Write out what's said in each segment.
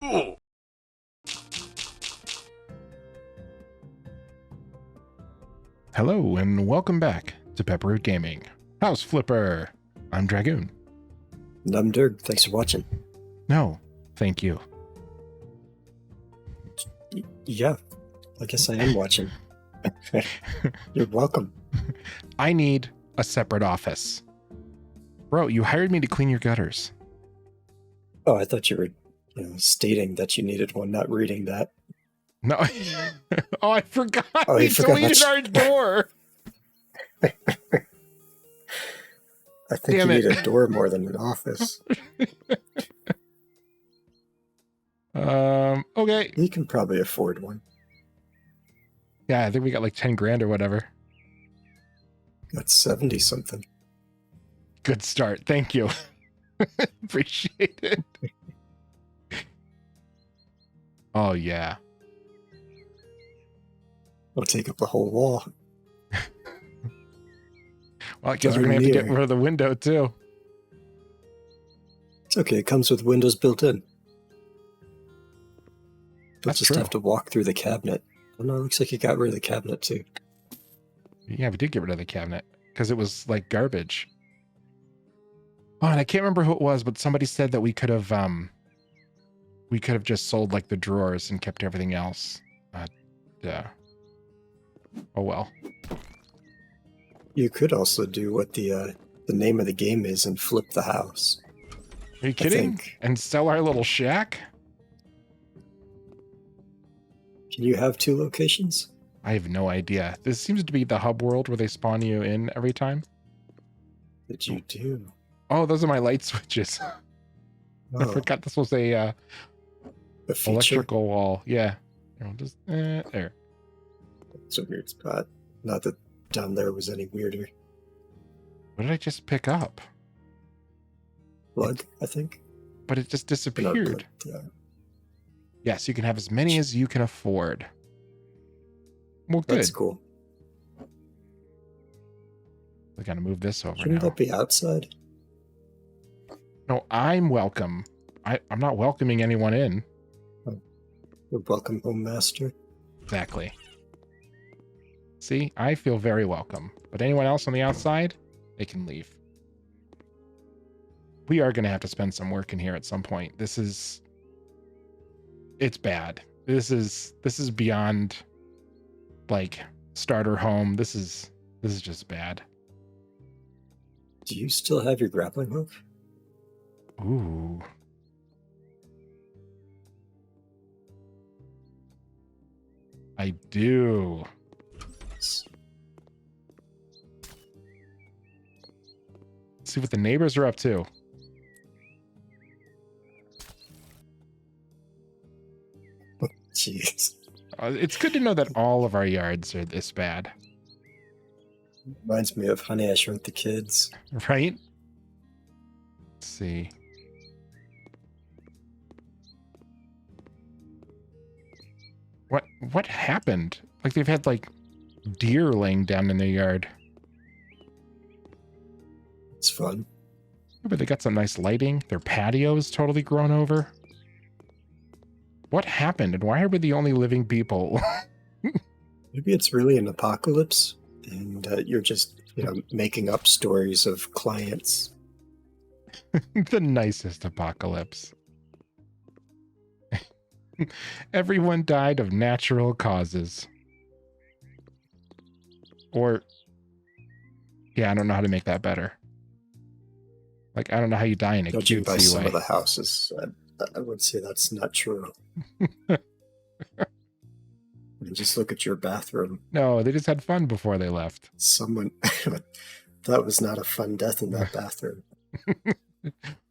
Hello and welcome back to Pepperroot Gaming. House Flipper. I'm Dragoon. And I'm Dirg. Thanks for watching. No, thank you. Yeah, I guess I am watching. You're welcome. I need a separate office. Bro, you hired me to clean your gutters. Oh, I thought you were, stating that you needed one, not reading that. No. Oh, I forgot. Oh, We you forgot deleted our door. I think Damn you it. need a door more than an office. Okay. You can probably afford one. Yeah, I think we got like 10 grand or whatever. That's 70 something. Good start. Thank you. Appreciate it. Oh, yeah. It'll take up the whole wall. Well, I guess we're going to have to get rid of the window, too. It's okay. It comes with windows built in. You'll just true. have to walk through the cabinet. Oh, no, it looks like you got rid of the cabinet, too. Yeah, we did get rid of the cabinet because it was like garbage. Oh, and I can't remember who it was, but somebody said that we could have just sold like the drawers and kept everything else. Yeah. Oh well. You could also do what the name of the game is and flip the house. Are you kidding? think. And sell our little shack? Can you have two locations? I have no idea. This seems to be the hub world where they spawn you in every time. That you do. Oh, those are my light switches. I forgot this was a feature? electrical wall. Yeah. Just, there. It's a weird spot. Not that down there was any weirder. What did I just pick up? Plug, I think. But it just disappeared. Yeah. Yes, you can have as many as you can afford. Well, good. That's cool. We gotta move this over Shouldn't now. that be outside? No, I'm welcome. I'm not welcoming anyone in. You're welcome, home master. Exactly. See, I feel very welcome. But anyone else on the outside, they can leave. We are going to have to spend some work in here at some point. It's bad. This is beyond like starter home. This is just bad. Do you still have your grappling hook? Ooh. I do. Let's see what the neighbors are up to. Jeez. It's good to know that all of our yards are this bad. Reminds me of Honey, I Shrunk the Kids. Right? Let's see. What happened? Like they've had like deer laying down in their yard. It's fun. But they got some nice lighting. Their patio is totally grown over. What happened and why are we the only living people? Maybe it's really an apocalypse and you're just, making up stories of clients. The nicest apocalypse. Everyone died of natural causes. Or, yeah, I don't know how to make that better. Like, I don't know how you die in a Judging by cutesy some way. of the houses, I would say that's not true. Just look at your bathroom. No, they just had fun before they left. Someone, that was not a fun death in that bathroom.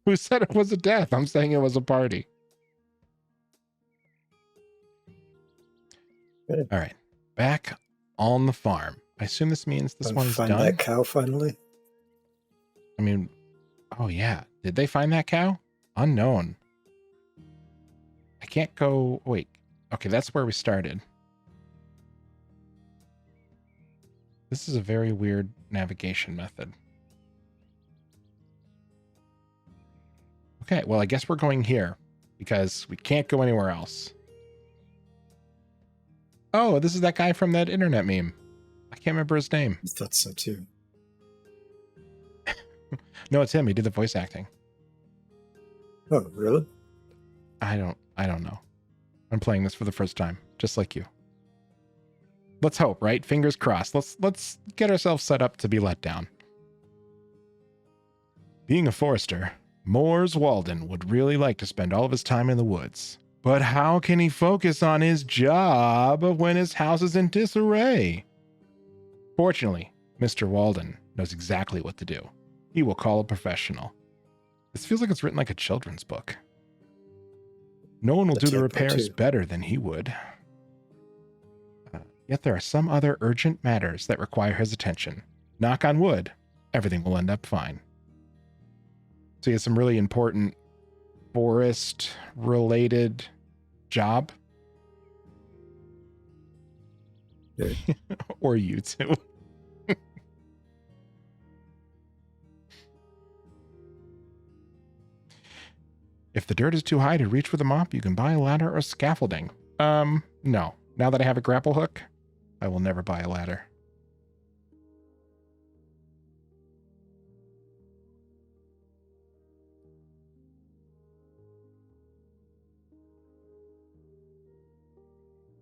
Who said it was a death? I'm saying it was a party. Good. All right, back on the farm. I assume this means this one's find done. that cow finally. I mean, oh yeah. Did they find that cow? Unknown. I can't go. Wait. Okay, that's where we started. This is a very weird navigation method. Okay, well, I guess we're going here. because we can't go anywhere else. Oh, this is that guy from that internet meme. I can't remember his name. I thought so too. No, it's him. He did the voice acting. Oh, really? I don't know. I'm playing this for the first time, just like you. Let's hope, right? Fingers crossed. Let's get ourselves set up to be let down. Being a forester, Moores Walden would really like to spend all of his time in the woods. But how can he focus on his job when his house is in disarray? Fortunately, Mr. Walden knows exactly what to do. He will call a professional. This feels like it's written like a children's book. No one will do the repairs better than he would. Yet there are some other urgent matters that require his attention. Knock on wood, everything will end up fine. So he has some really important forest-related job. Yeah. Or you too. If the dirt is too high to reach with a mop, you can buy a ladder or scaffolding. No. Now that I have a grapple hook, I will never buy a ladder.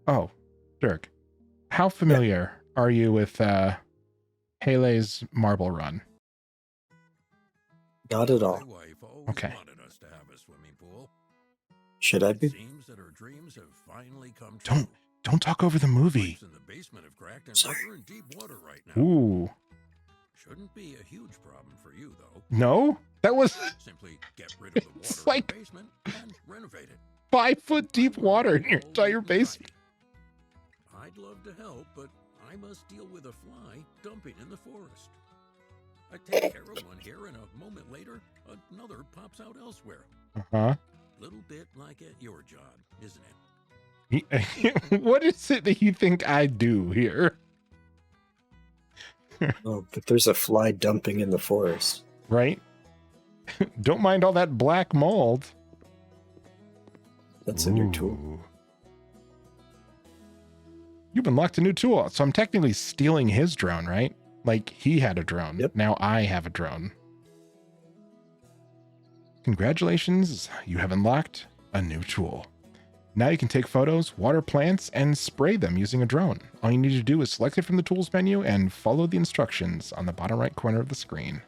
Oh, Dirk. How familiar are you with Haley's Marble Run? Not at all. Okay. Should I be? Don't talk over the movie. Sorry. Ooh. Shouldn't be a huge problem for you, though. No? That was Simply get rid of the water It's in like- the basement and renovate it. 5-foot deep water in your entire basement. I'd love to help, but I must deal with a fly dumping in the forest. I take care of one here, and a moment later, another pops out elsewhere. Uh-huh. Little bit like at your job, isn't it? What is it that you think I do here? Oh, but there's a fly dumping in the forest. Right? Don't mind all that black mold. That's a new tool. Ooh. You've unlocked a new tool, so I'm technically stealing his drone, right? Like, he had a drone. Yep. Now I have a drone. Congratulations, you have unlocked a new tool. Now you can take photos, water plants, and spray them using a drone. All you need to do is select it from the tools menu and follow the instructions on the bottom right corner of the screen.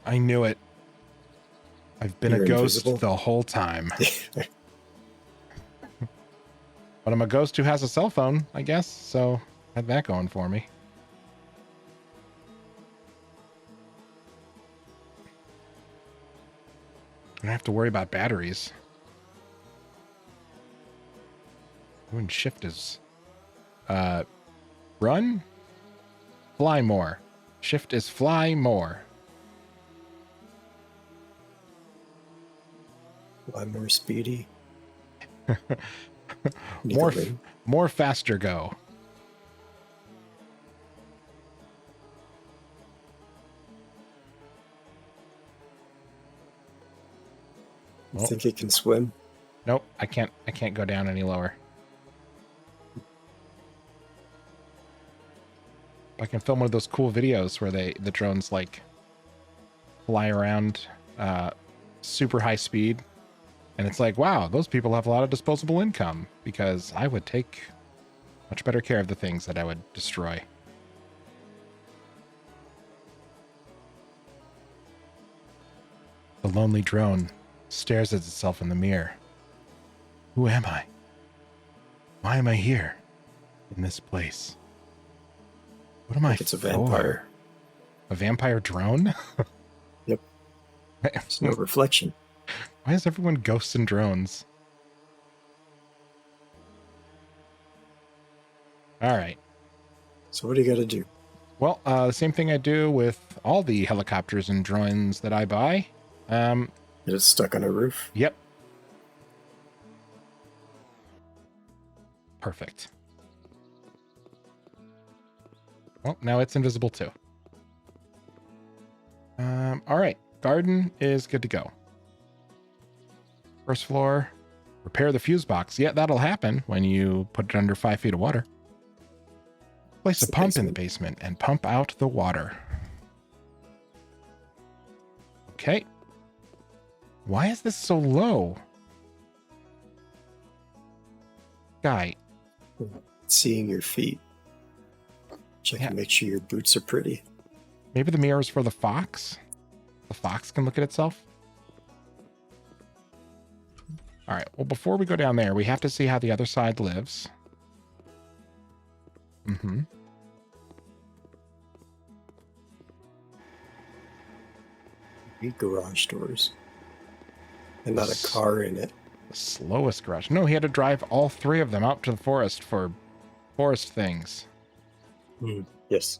I knew it. I've been You're a ghost invisible? the whole time. But I'm a ghost who has a cell phone, I guess, so I had that going for me. I don't have to worry about batteries. When shift is run, fly more. Shift is fly more. Why more speedy? More faster go. You think he can swim? Nope, I can't go down any lower. I can film one of those cool videos where the drones like fly around super high speed, and it's like, wow, those people have a lot of disposable income, because I would take much better care of the things that I would destroy. The lonely drone stares at itself in the mirror. Who am I? Why am I here? In this place? What am I It's a for? vampire. A vampire drone? Yep. There's no reflection. Why is everyone ghosts and drones? All right. So what do you got to do? Well, the same thing I do with all the helicopters and drones that I buy. It is stuck on a roof. Yep. Perfect. Well, now it's invisible too. All right. garden is good to go. First floor, repair the fuse box. Yeah, that'll happen when you put it under 5 feet of water. Place a pump in the basement and pump out the water. Okay. Why is this so low? Guy. Seeing your feet. Check and make sure your boots are pretty. Maybe the mirror is for the fox? The fox can look at itself? All right. Well, before we go down there, we have to see how the other side lives. Mm-hmm. Garage doors. And not a car in it. The slowest garage. No, he had to drive all 3 of them out to the forest for forest things. Yes.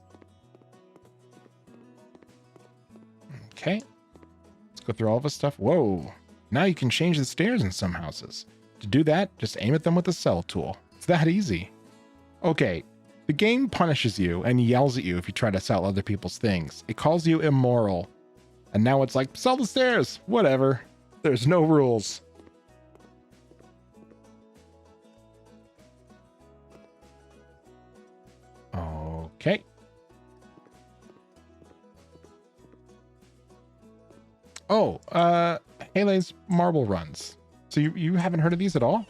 Okay. Let's go through all of his stuff. Whoa. Now you can change the stairs in some houses. To do that, just aim at them with the cell tool. It's that easy. Okay. The game punishes you and yells at you if you try to sell other people's things. It calls you immoral. And now it's like, sell the stairs. Whatever. There's no rules. Okay. Oh, Haley's marble runs. So you haven't heard of these at all?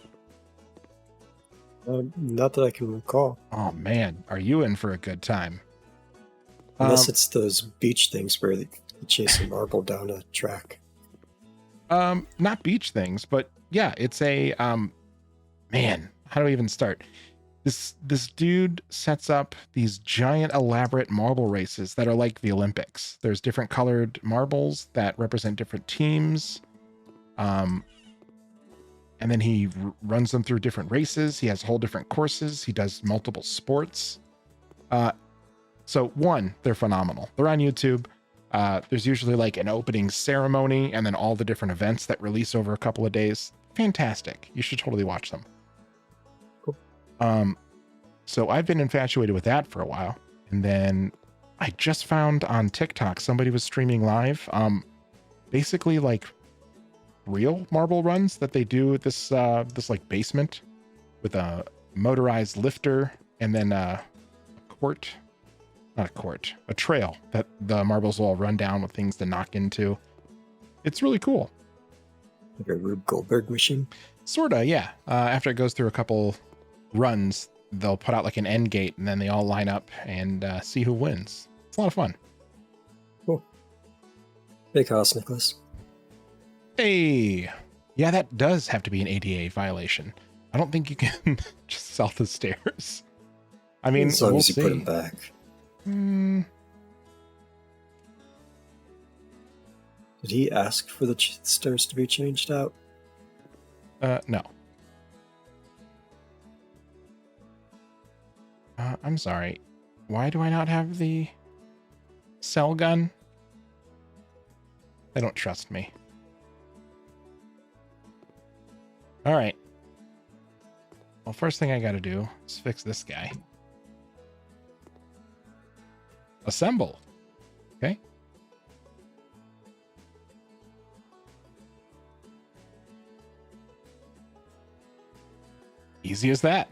Not that I can recall. Oh man, are you in for a good time? Unless it's those beach things where they chase a marble down a track. Not beach things, but yeah, it's a man, how do I even start? This dude sets up these giant elaborate marble races that are like the Olympics. There's different colored marbles that represent different teams. And then he runs them through different races. He has whole different courses. He does multiple sports. So one, they're phenomenal. They're on YouTube. There's usually like an opening ceremony and then all the different events that release over a couple of days. Fantastic. You should totally watch them. Cool. So I've been infatuated with that for a while. And then I just found on TikTok, somebody was streaming live, basically like real marble runs that they do at this like basement with a motorized lifter and then a trail that the marbles will all run down with things to knock into. It's really cool. Like a Rube Goldberg machine? Sorta, yeah. After it goes through a couple runs, they'll put out like an end gate and then they all line up and see who wins. It's a lot of fun. Cool. Big house, Nicholas. Hey, yeah, that does have to be an ADA violation. I don't think you can just sell the stairs. I mean, as long as you put them back. Did he ask for the stairs to be changed out? No. I'm sorry. Why do I not have the cell gun? They don't trust me. All right. Well, first thing I got to do is fix this guy. Assemble. Okay. Easy as that.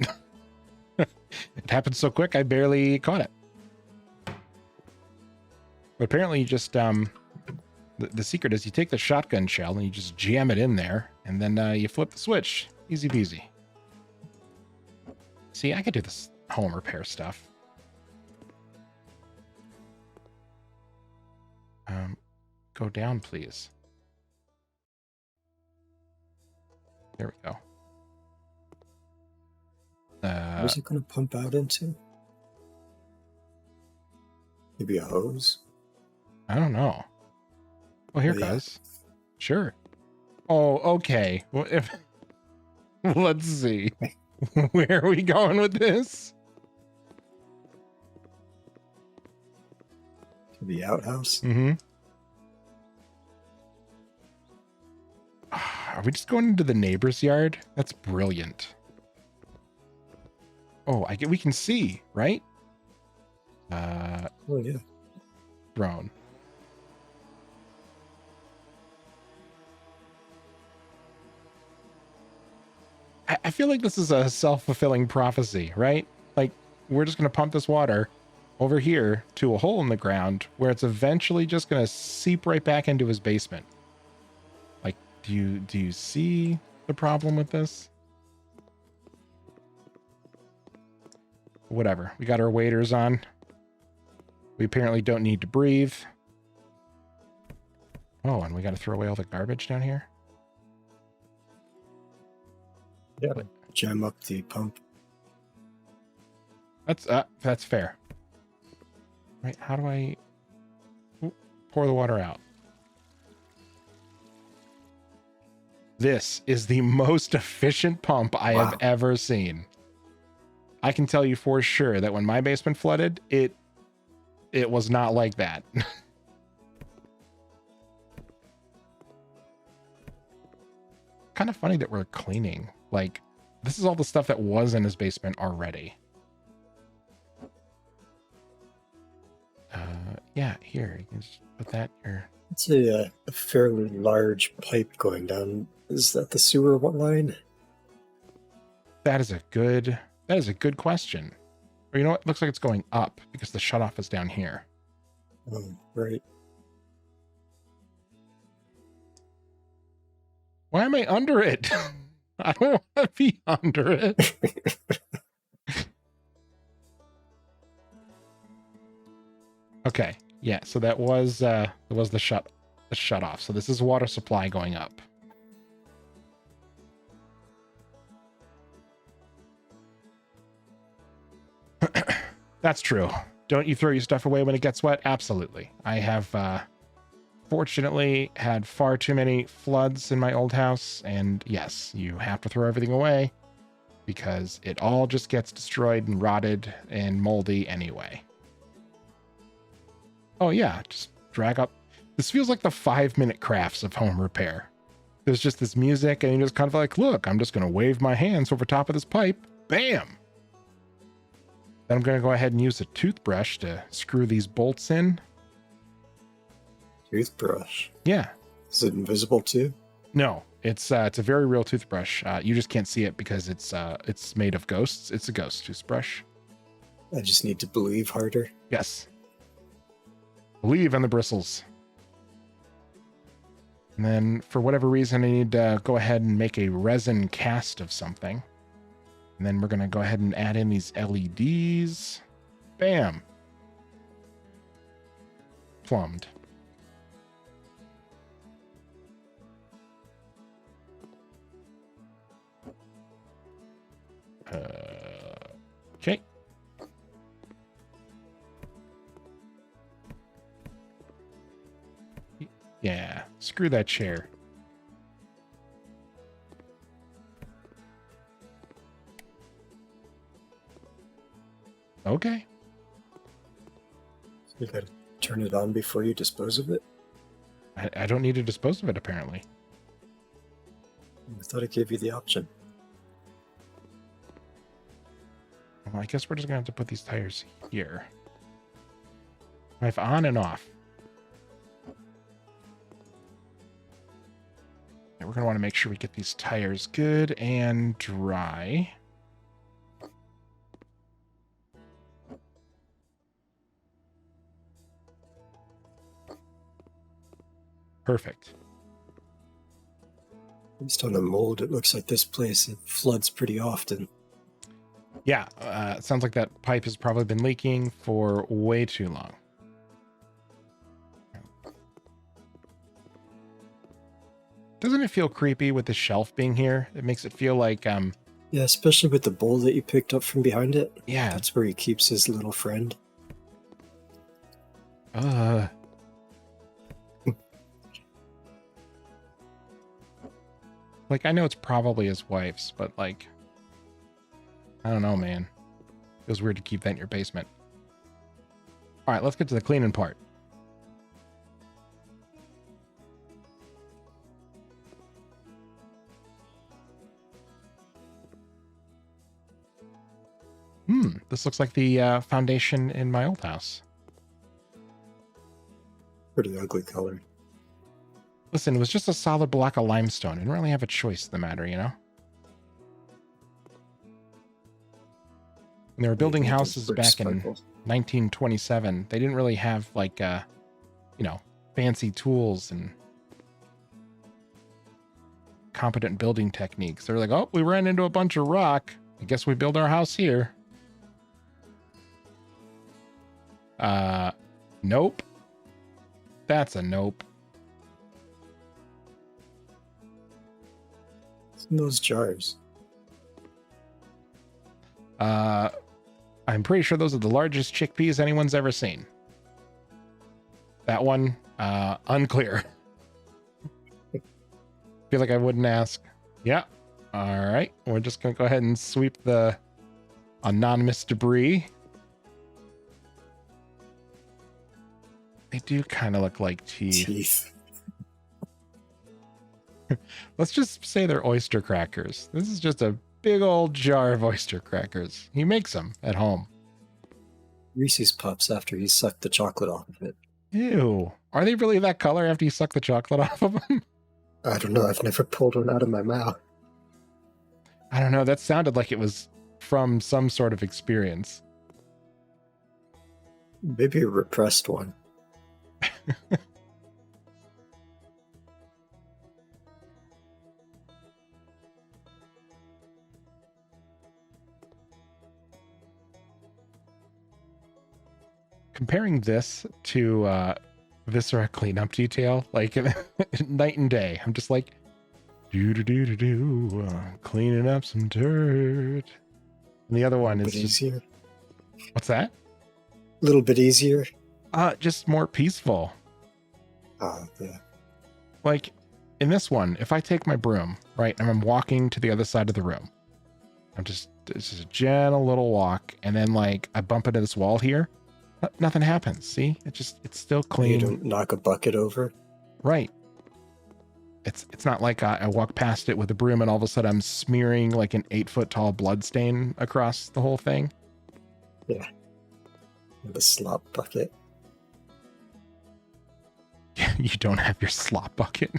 It happened so quick, I barely caught it. But apparently you just, the secret is you take the shotgun shell and you just jam it in there and then you flip the switch. Easy peasy. See, I could do this home repair stuff. Go down, please. There we go. Where's it going to pump out into? Maybe a hose? I don't know. Oh, here it goes. Sure. Oh, okay. Well, if let's see. Where are we going with this? To the outhouse? Mm-hmm. Are we just going into the neighbor's yard? That's brilliant. Oh, we can see, right? Oh, yeah. Drone. I feel like this is a self-fulfilling prophecy, right? Like, we're just going to pump this water over here to a hole in the ground where it's eventually just going to seep right back into his basement. Like, do you see the problem with this? Whatever. We got our waders on. We apparently don't need to breathe. Oh, and we got to throw away all the garbage down here. Yeah, jam up the pump. That's fair. Right, how do I pour the water out? This is the most efficient pump I have ever seen. I can tell you for sure that when my basement flooded, it was not like that. Kind of funny that we're cleaning. Like, this is all the stuff that was in his basement already. Yeah, here, you can just put that here. It's a fairly large pipe going down. Is that the sewer line? That is a good question. Or you know what? It looks like it's going up because the shutoff is down here. Oh, right. Why am I under it? I don't want to be under it. Okay. Yeah, so that was the shut off. So this is water supply going up. That's true. Don't you throw your stuff away when it gets wet? Absolutely. I have fortunately had far too many floods in my old house, and yes, you have to throw everything away because it all just gets destroyed and rotted and moldy anyway. Oh yeah, just drag up. This feels like the 5-minute crafts of home repair. There's just this music and you're just kind of like, look, I'm just going to wave my hands over top of this pipe. Bam! Then I'm going to go ahead and use a toothbrush to screw these bolts in. Toothbrush? Yeah. Is it invisible too? No, it's a very real toothbrush. You just can't see it because it's made of ghosts. It's a ghost toothbrush. I just need to believe harder. Yes. Believe in the bristles. And then for whatever reason, I need to go ahead and make a resin cast of something. And then we're going to go ahead and add in these LEDs. Bam. Plumbed. Okay. Yeah, screw that chair. Okay. You gotta turn it on before you dispose of it? I don't need to dispose of it, apparently. I thought it gave you the option. Well, I guess we're just going to have to put these tires here. I have on and off. And we're going to want to make sure we get these tires good and dry. Perfect. Based on the mold, it looks like this place it floods pretty often. Yeah, it sounds like that pipe has probably been leaking for way too long. Doesn't it feel creepy with the shelf being here? It makes it feel like Yeah, especially with the bowl that you picked up from behind it. Yeah. That's where he keeps his little friend. Like, I know it's probably his wife's, but like, I don't know, man. Feels weird to keep that in your basement. All right, let's get to the cleaning part. This looks like the foundation in my old house. Pretty ugly color. Listen, it was just a solid block of limestone. I didn't really have a choice in the matter, you know? When they were building Make those houses bricks back in sparkle. 1927, they didn't really have like, fancy tools and competent building techniques. They're like, oh, we ran into a bunch of rock. I guess we build our house here. Nope. That's a nope. What's in those jars? I'm pretty sure those are the largest chickpeas anyone's ever seen. That one, unclear. Feel like I wouldn't ask. Yeah. All right. We're just going to go ahead and sweep the anonymous debris. They do kind of look like teeth. Teeth. Let's just say they're oyster crackers. This is just a big old jar of oyster crackers. He makes them at home. Reese's Puffs after he sucked the chocolate off of it. Ew. Are they really that color after you suck the chocolate off of them? I don't know. I've never pulled one out of my mouth. I don't know. That sounded like it was from some sort of experience. Maybe a repressed one. Comparing this to Viscera cleanup detail, like night and day. I'm just like, cleaning up some dirt. And the other one is just, easier. what's that? A little bit easier. Just more peaceful. Oh, yeah. Like in this one, if I take my broom, right, and I'm walking to the other side of the room, it's just a gentle little walk, and then like I bump into this wall here, nothing happens. See, it's still clean. You don't knock a bucket over. Right. It's not like I walk past it with a broom and all of a sudden I'm smearing like an 8-foot tall blood stain across the whole thing. Yeah. The slop bucket. You don't have your slop bucket.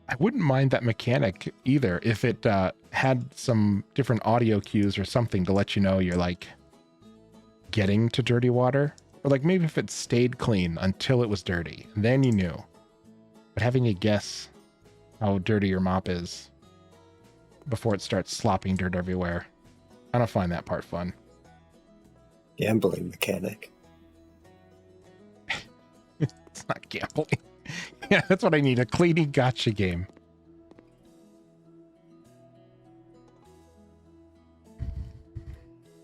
I wouldn't mind that mechanic either if it had some different audio cues or something to let you know you're like getting to dirty water. Or like maybe if it stayed clean until it was dirty, then you knew. But having you guess how dirty your mop is before it starts slopping dirt everywhere, I don't find that part fun. Gambling mechanic. It's not gambling. Yeah, that's what I need, a cleaning gotcha game.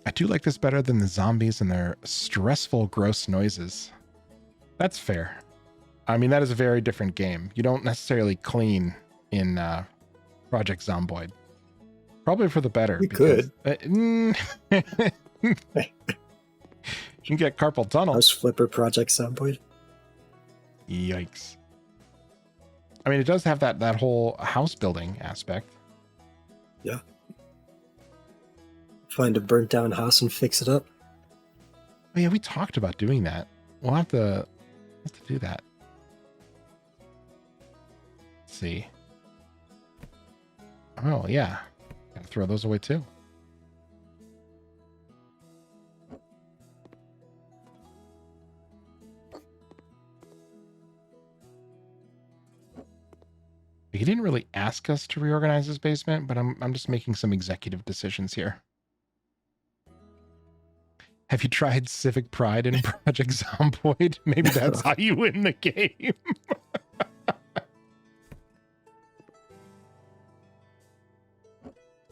I do like this better than the zombies and their stressful, gross noises. That's fair. I mean, that is a very different game. You don't necessarily clean in Project Zomboid. Probably for the better. We could. You can get carpal tunnel. House Flipper Project Zomboid. Yikes. I mean, it does have that whole house building aspect. Yeah. Find a burnt down house and fix it up. Oh yeah, we talked about doing that. We'll have to do that. Let's see. Oh yeah. Gotta throw those away too. He didn't really ask us to reorganize his basement, but I'm just making some executive decisions here. Have you tried Civic Pride in Project Zomboid? Maybe that's how you win the game.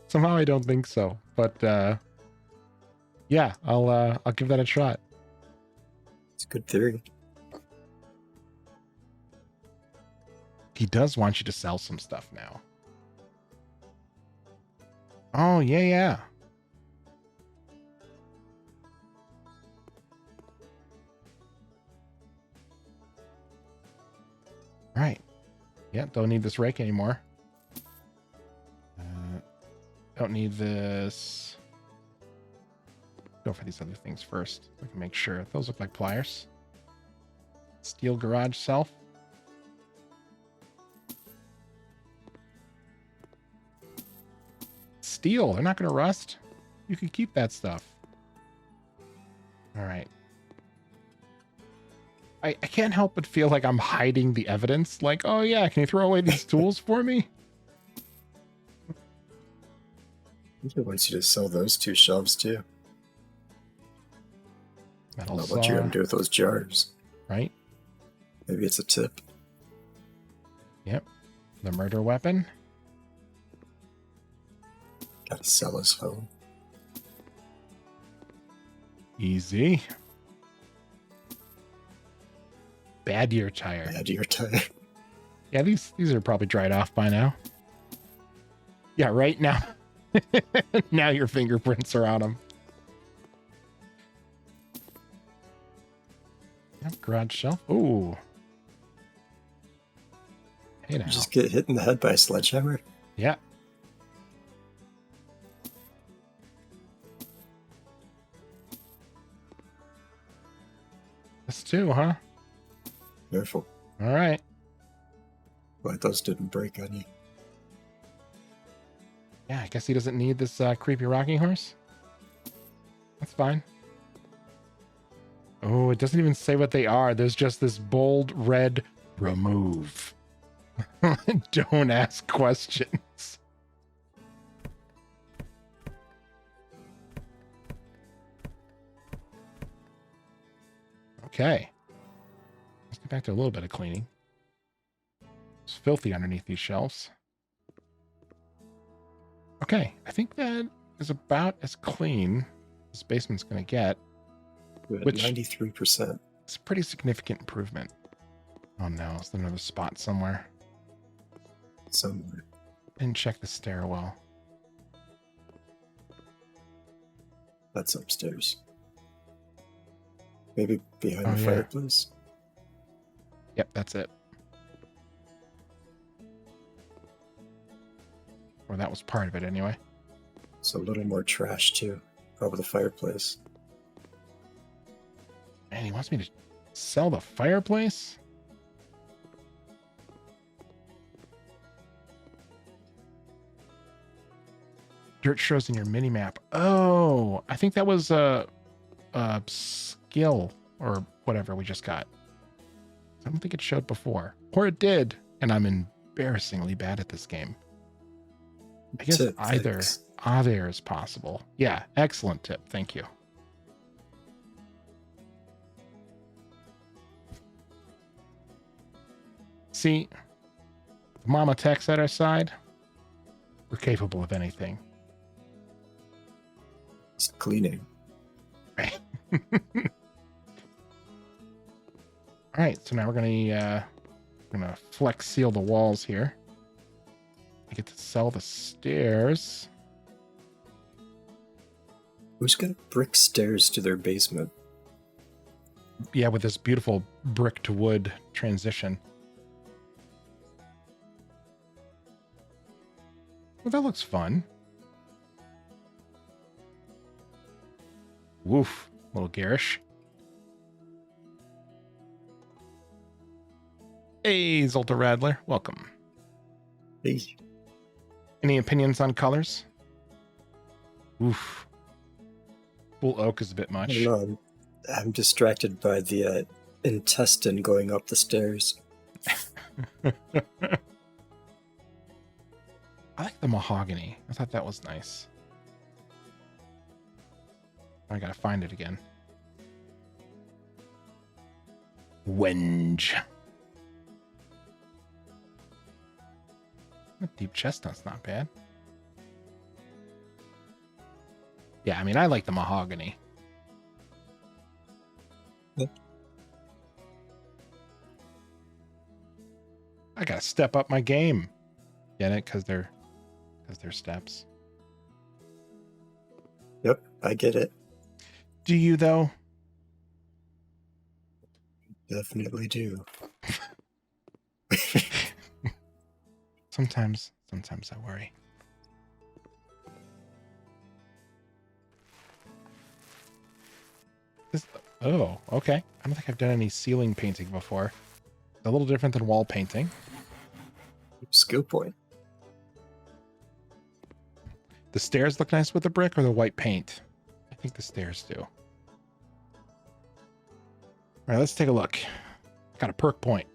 Somehow I don't think so, but yeah, I'll give that a shot. It's a good theory. He does want you to sell some stuff now. Oh, yeah. Right. Yeah, don't need this rake anymore. Don't need this. Go for these other things first. We can make sure. Those look like pliers. Steel garage self. steel. They're not going to rust. You can keep that stuff. All right. I can't help but feel like I'm hiding the evidence. Like, oh yeah, can you throw away these tools for me? I think it wants you to sell those 2 shelves too. I Metal don't know what you're going to do with those jars. Right? Maybe it's a tip. Yep. The murder weapon. Gotta sell his home. Easy. Bad year tire. Bad year tire. Yeah, these are probably dried off by now. Yeah, right now. Now your fingerprints are on them. Yep, garage shelf. Ooh. Hey now. You just get hit in the head by a sledgehammer. Yeah. This too, huh? Careful. All right. Glad those didn't break on you. Yeah, I guess he doesn't need this creepy rocking horse. That's fine. Oh, it doesn't even say what they are. There's just this bold red remove. Don't ask questions. Okay. Let's get back to a little bit of cleaning. It's filthy underneath these shelves. Okay, I think that is about as clean as this basement's going to get. Which 93%. It's a pretty significant improvement. Oh no, is there another spot somewhere? Somewhere. Didn't check the stairwell. That's upstairs. Maybe behind Oh, the yeah. fireplace. Yep, that's it. Or that was part of it anyway. So a little more trash too. Probably the fireplace. Man, he wants me to sell the fireplace? Dirt shows in your mini map. Oh, I think that was a skill or whatever we just got. I don't think it showed before. Or it did, and I'm embarrassingly bad at this game. I guess Tip, either is possible. Yeah, excellent tip. Thank you. See, Mama Tech's at our side. We're capable of anything. It's cleaning. Right. All right, so now we're gonna flex seal the walls here. I get to sell the stairs. Who's got brick stairs to their basement? Yeah, with this beautiful brick to wood transition. Well, that looks fun. Woof, a little garish. Hey, Zolta Radler, welcome. Hey, Any opinions on colors? Oof. Full oak is a bit I much. don't know. I'm distracted by the intestine going up the stairs. I like the mahogany. I thought that was nice. I gotta find it again. Wenge. Deep chestnut's not bad. Yeah, I mean, I like the mahogany. Yep. I gotta step up my game. Get it? Because they're steps. Yep, I get it. Do you though? Definitely do. Sometimes I worry. Oh, okay. I don't think I've done any ceiling painting before. It's a little different than wall painting. Skill point. The stairs look nice with the brick or the white paint? I think the stairs do. All right, let's take a look. Got a perk point.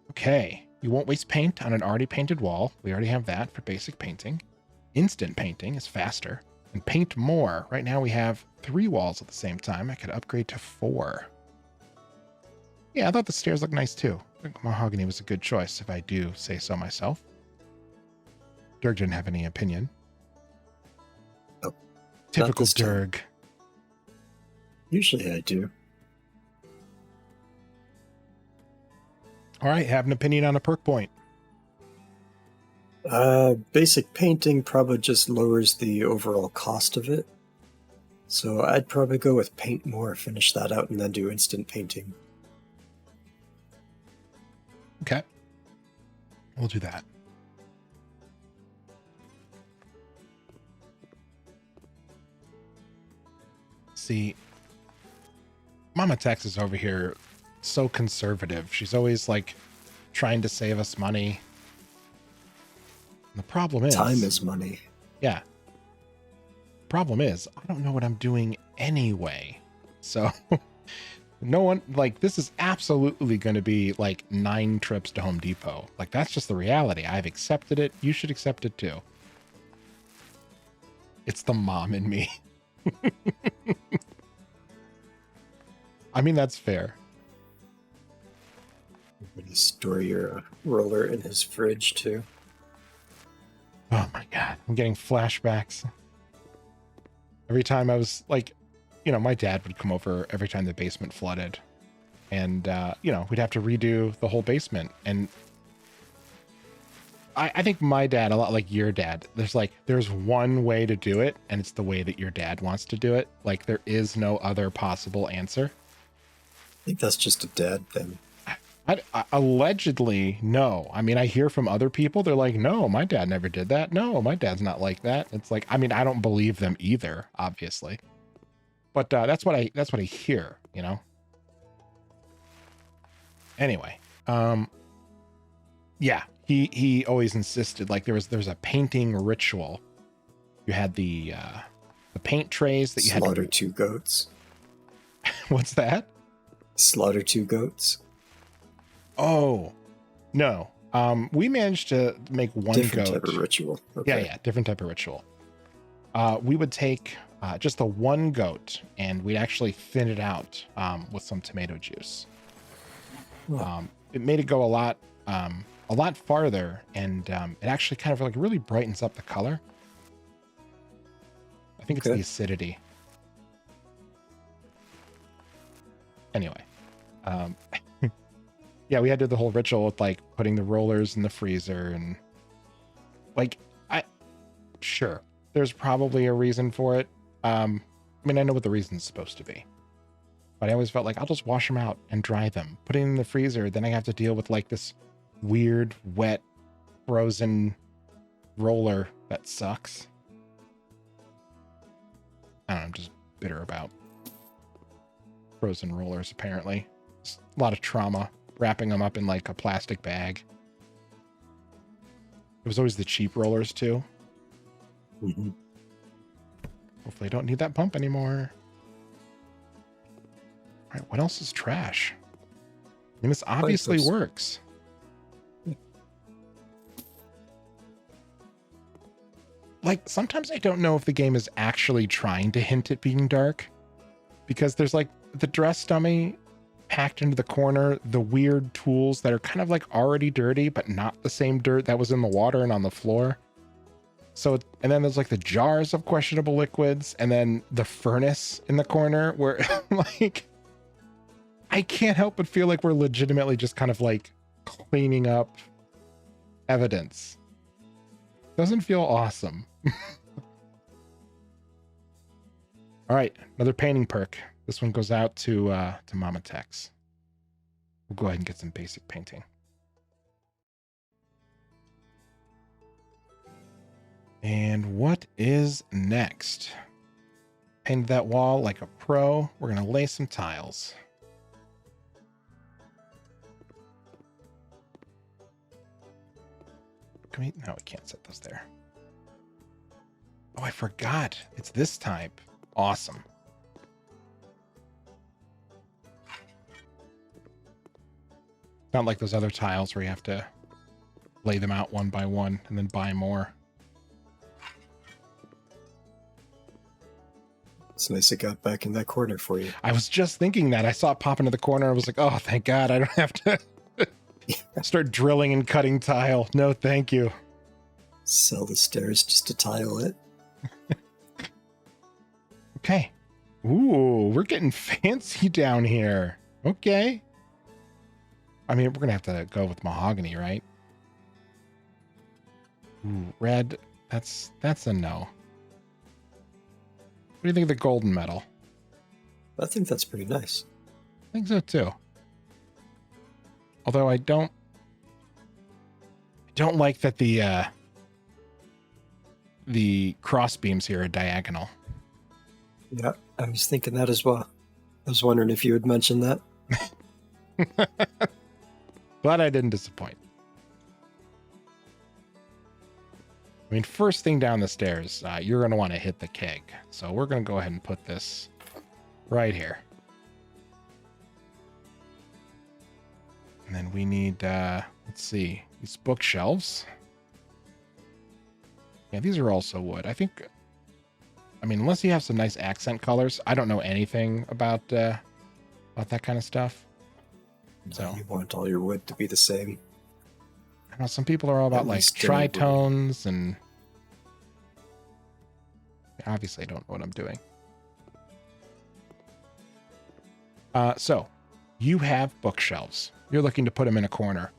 Okay, you won't waste paint on an already painted wall. We already have that for basic painting. Instant painting is faster. And paint more. Right now we have 3 walls at the same time. I could upgrade to 4. Yeah, I thought the stairs looked nice too. I think mahogany was a good choice, if I do say so myself. Dirg didn't have any opinion. Nope. Typical Not this time. Dirg. Usually I do. All right, have an opinion on a perk point. Basic painting probably just lowers the overall cost of it. So I'd probably go with paint more, finish that out, and then do instant painting. Okay. We'll do that. See, Mama Tex is over here so conservative. She's always like trying to save us money. And the problem is... Time is money. Yeah. Problem is, I don't know what I'm doing anyway. So no one, like, this is absolutely going to be like 9 trips to Home Depot. Like, that's just the reality. I've accepted it. You should accept it too. It's the mom in me. I mean, that's fair. When you store your roller in his fridge too. Oh my God. I'm getting flashbacks. Every time I was like, you know, my dad would come over every time the basement flooded. And, you know, we'd have to redo the whole basement. And I think my dad, a lot like your dad, there's one way to do it. And it's the way that your dad wants to do it. Like, there is no other possible answer. I think that's just a dad thing. Allegedly, no. I mean, I hear from other people, they're like, no, my dad never did that. No, my dad's not like that. It's like, I mean, I don't believe them either, obviously. But that's what I hear, you know? Anyway, yeah, he always insisted, like, there's a painting ritual. You had the paint trays that you Slaughter had to... 2 goats. What's that? Slaughter 2 goats. Oh, no. We managed to make one Different goat. type of ritual. Okay. Yeah, different type of ritual. We would take just the one goat, and we'd actually thin it out with some tomato juice. Oh. It made it go a lot farther, and it actually kind of like really brightens up the color. I think it's the acidity. Anyway, yeah, we had to do the whole ritual with like putting the rollers in the freezer, and like, sure, there's probably a reason for it. I mean, I know what the reason's supposed to be, but I always felt like I'll just wash them out and dry them, put it in the freezer. Then I have to deal with like this weird, wet, frozen roller that sucks. I don't know, I'm just bitter about frozen rollers, apparently. It's a lot of trauma wrapping them up in like a plastic bag. It was always the cheap rollers too. Mm-hmm. Hopefully I don't need that pump anymore. All right, what else is trash? I mean, this obviously works. Like, sometimes I don't know if the game is actually trying to hint at being dark, because there's like the dress dummy packed into the corner, the weird tools that are kind of like already dirty, but not the same dirt that was in the water and on the floor. So, and then there's like the jars of questionable liquids, and then the furnace in the corner where like, I can't help but feel like we're legitimately just kind of like cleaning up evidence. Doesn't feel awesome. All right, another painting perk. This one goes out to Mama Tex. We'll go ahead and get some basic painting. And what is next? Painted that wall like a pro. We're gonna lay some tiles. Can we? No, we can't set those there. Oh, I forgot. It's this type. Awesome. Not like those other tiles where you have to lay them out one by one and then buy more. It's nice it got back in that corner for you. I was just thinking that. I saw it pop into the corner. I was like, oh, thank God. I don't have to start drilling and cutting tile. No, thank you. Sell the stairs just to tile it. Okay. Ooh, we're getting fancy down here. Okay. I mean, we're going to have to go with mahogany, right? Ooh, red. That's a no. What do you think of the golden metal? I think that's pretty nice. I think so too. Although I don't like that the cross beams here are diagonal. Yeah, I was thinking that as well. I was wondering if you had mentioned that. But I didn't disappoint. I mean, first thing down the stairs, you're going to want to hit the keg. So we're going to go ahead and put this right here. And then we need, let's see, these bookshelves. Yeah, these are also wood. I think, I mean, unless you have some nice accent colors, I don't know anything about that kind of stuff. So You want all your wood to be the same. I know some people are all about At like least generally. tritones and obviously I don't know what I'm doing. So you have bookshelves. You're looking to put them in a corner.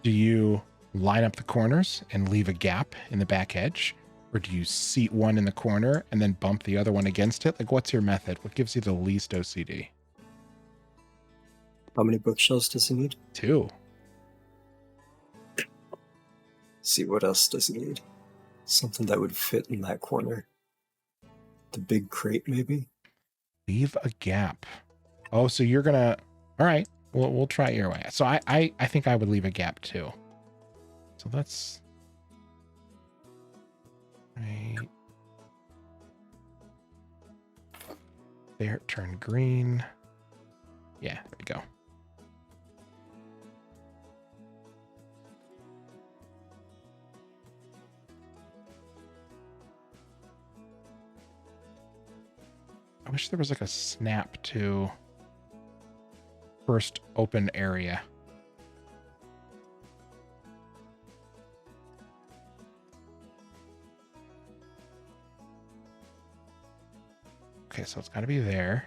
Do you line up the corners and leave a gap in the back edge? Or do you seat one in the corner and then bump the other one against it? Like, what's your method? What gives you the least OCD? How many bookshelves does he need? 2. See, what else does he need? Something that would fit in that corner. The big crate, maybe? Leave a gap. Oh, so you're gonna... All right, we'll try it your way. So I think I would leave a gap too. So let's... Right. There, turn green. Yeah, there we go. I wish there was like a snap to first open area. Okay, so it's got to be there.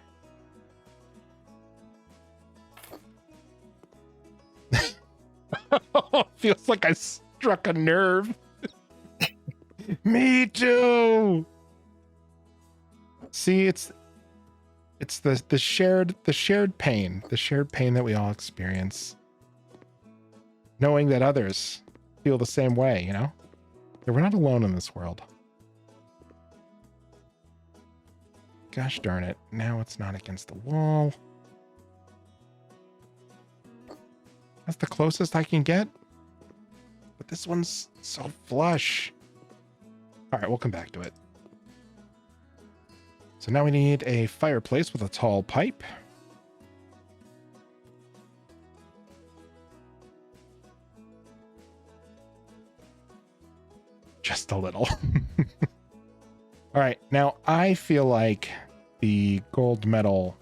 Feels like I struck a nerve. Me too. See, it's the shared pain, the shared pain that we all experience, knowing that others feel the same way, you know? That we're not alone in this world. Gosh darn it. Now it's not against the wall. That's the closest I can get. But this one's so flush. All right, we'll come back to it. So now we need a fireplace with a tall pipe. Just a little. All right, now I feel like the gold metal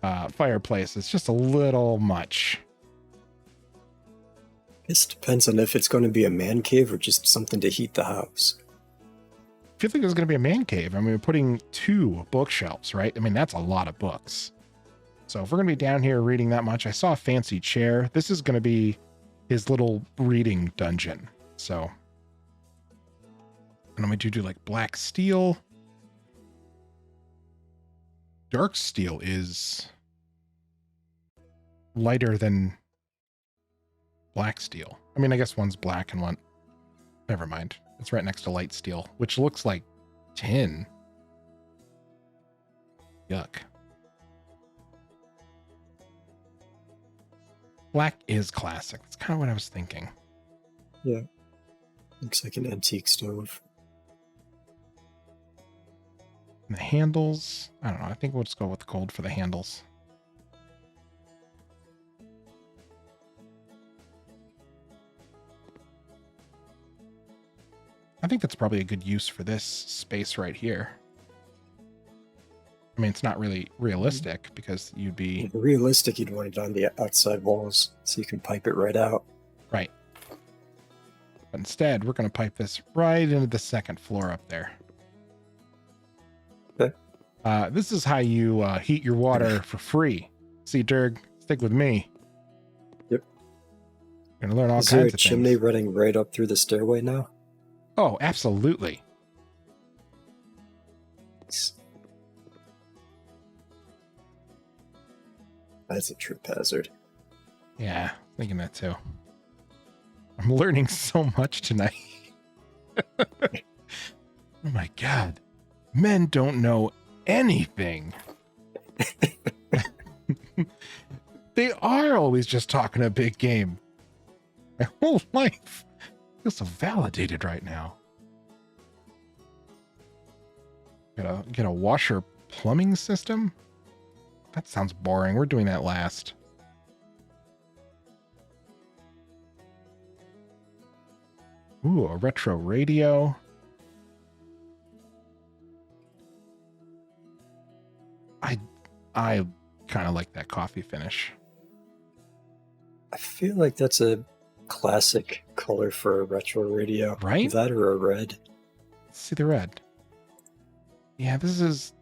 fireplace is just a little much. This depends on if it's going to be a man cave or just something to heat the house. I feel like there's going to be a man cave. I mean, we're putting 2 bookshelves, right? I mean, that's a lot of books. So if we're going to be down here reading that much, I saw a fancy chair. This is going to be his little reading dungeon. So, and I'm going to do like black steel. Dark steel is lighter than black steel. I mean, I guess one's black and one... Never mind. It's right next to light steel, which looks like tin. Yuck. Black is classic. That's kind of what I was thinking. Yeah. Looks like an antique stove. And the handles, I don't know. I think we'll just go with gold for the handles. I think that's probably a good use for this space right here. I mean, it's not really realistic because you'd be... Realistic, you'd want it on the outside walls so you can pipe it right out. Right. But instead, we're going to pipe this right into the second floor up there. Okay. This is how you heat your water for free. See, Dirg, stick with me. Yep. You're going to learn all Is there kinds a of chimney things. running right up through the stairway now? Oh, absolutely. That's a trip hazard. Yeah, thinking that too. I'm learning so much tonight. Oh my God. Men don't know anything. They are always just talking a big game. My whole life feels so validated right now. Get a washer plumbing system? That sounds boring. We're doing that last. Ooh, a retro radio. I kind of like that coffee finish. I feel like that's a classic color for a retro radio. Right? That or a red. Let's see the red. Yeah, it's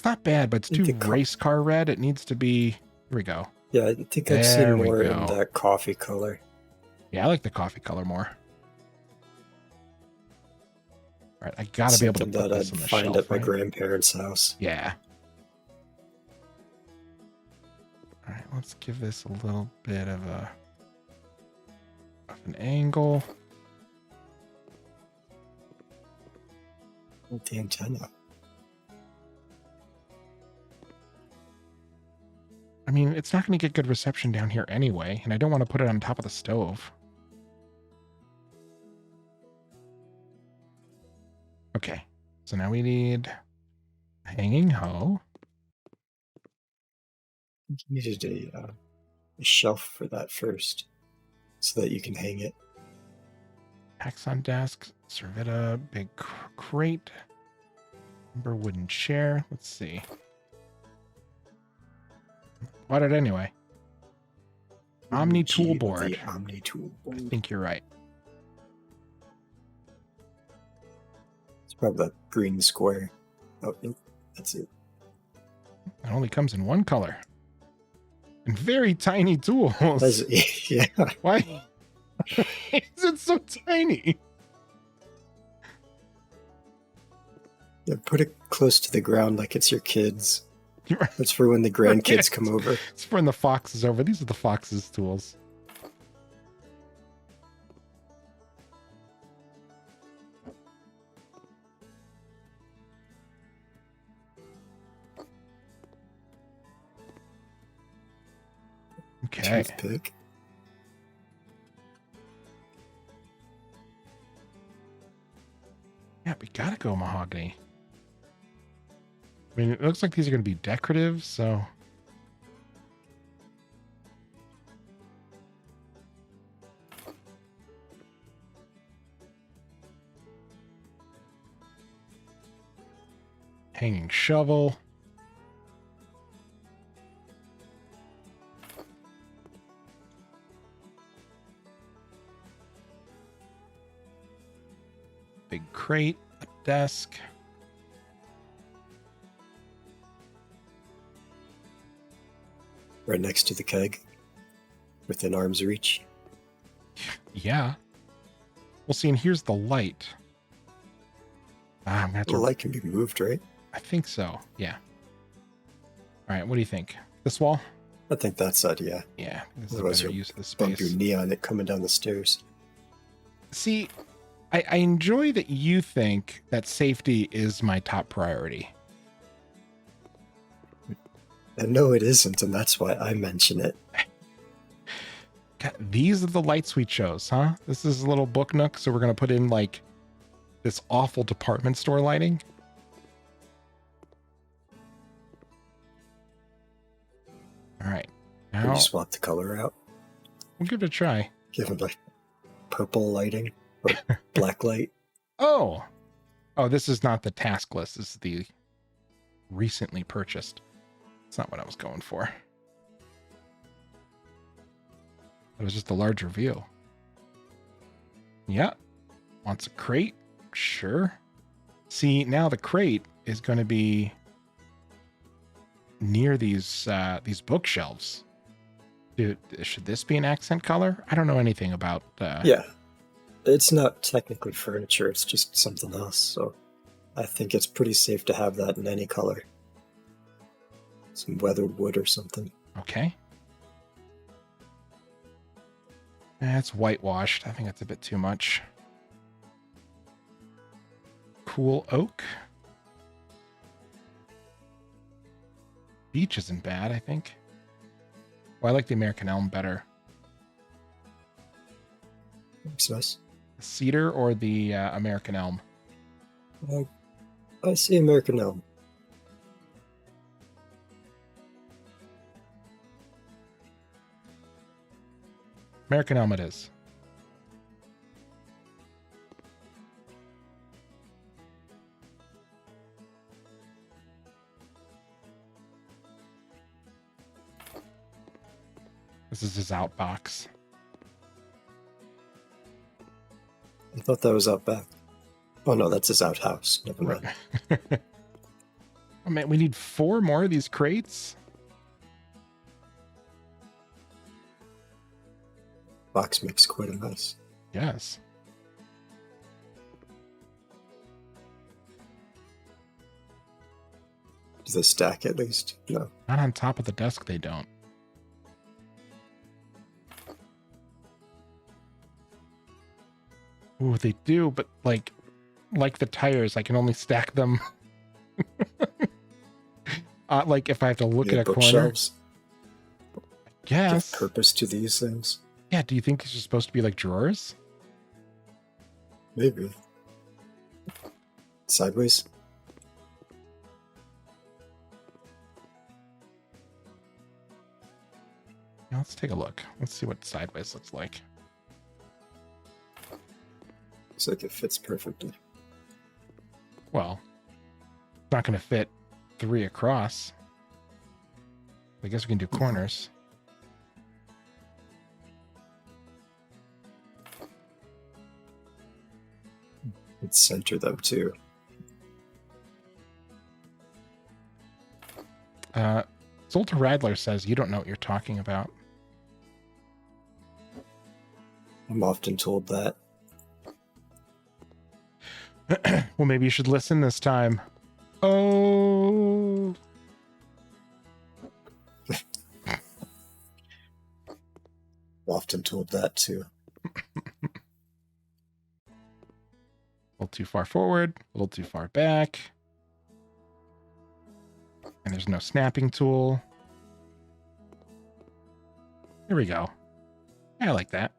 not bad, but it's too race car red. It needs to be, here we go. Yeah, I think I've seen more in that coffee color. Yeah, I like the coffee color more. All right, I gotta be able to put this on the shelf, find at my grandparents' house. Yeah. All right, let's give this a little bit of an angle. The antenna. I mean, it's not going to get good reception down here anyway, and I don't want to put it on top of the stove. Okay, so now we need a hanging hoe. You needed a shelf for that first, so that you can hang it. Packs on desk, servietta, big crate, lumber wooden chair. Let's see. Bought it anyway. Omni tool board. The Omni tool board. I think you're right. It's probably that green square. Oh, nope, that's it. It only comes in one color. And very tiny tools. Yeah. Why is it so tiny? Yeah, put it close to the ground like it's your kids. That's for when the grandkids come over. It's for when the fox is over. These are the fox's tools. Okay. Toothpick. Yeah, we gotta go mahogany. I mean, it looks like these are going to be decorative, so... Hanging shovel. Big crate, a desk. Right next to the keg. Within arm's reach. Yeah. Well, see, and here's the light. I'm gonna have to... The light can be moved, right? I think so, yeah. All right, what do you think? This wall? I think that side, yeah. Yeah, this is a Otherwise better you'll use of the bump your space. knee on it coming down the stairs. See, I enjoy that you think that safety is my top priority. And no, it isn't, and that's why I mention it. God, these are the lights we chose, huh? This is a little book nook, so we're going to put in, like, this awful department store lighting. you swap the color out. We'll give it a try. Give them like purple lighting or black light. Oh, this is not the task list. This is the recently purchased. That's not what I was going for. It was just a larger view. Yeah. Wants a crate? Sure. See, now the crate is going to be near these bookshelves. Dude, should this be an accent color? I don't know anything about... Yeah. It's not technically furniture. It's just something else. So I think it's pretty safe to have that in any color. Some weathered wood or something. Okay. That's whitewashed. I think that's a bit too much. Cool oak. Beech isn't bad, I think. Well, I like the American elm better. It's nice. The cedar or the American elm? I see American elm. American elm it is. This is his outbox. I thought that was out back. Oh no, that's his outhouse. Never mind. Oh man, we need 4 more of these crates? Box makes quite a mess. Yes. Do they stack at least? No. Not on top of the desk, they don't. Ooh, they do, but like the tires, I can only stack them. Like if I have to look at a corner. Bookshelves. Yes. Give purpose to these things. Yeah, do you think these are supposed to be like drawers? Maybe. Sideways. Yeah, let's take a look. Let's see what sideways looks like. Looks like it fits perfectly. Well, it's not going to fit 3 across. I guess we can do corners. Let's center them too. Zolta Radler says you don't know what you're talking about. I'm often told that. Well, maybe you should listen this time. Oh. Often told that too. A little too far forward, a little too far back. And there's no snapping tool. Here we go. Yeah, I like that.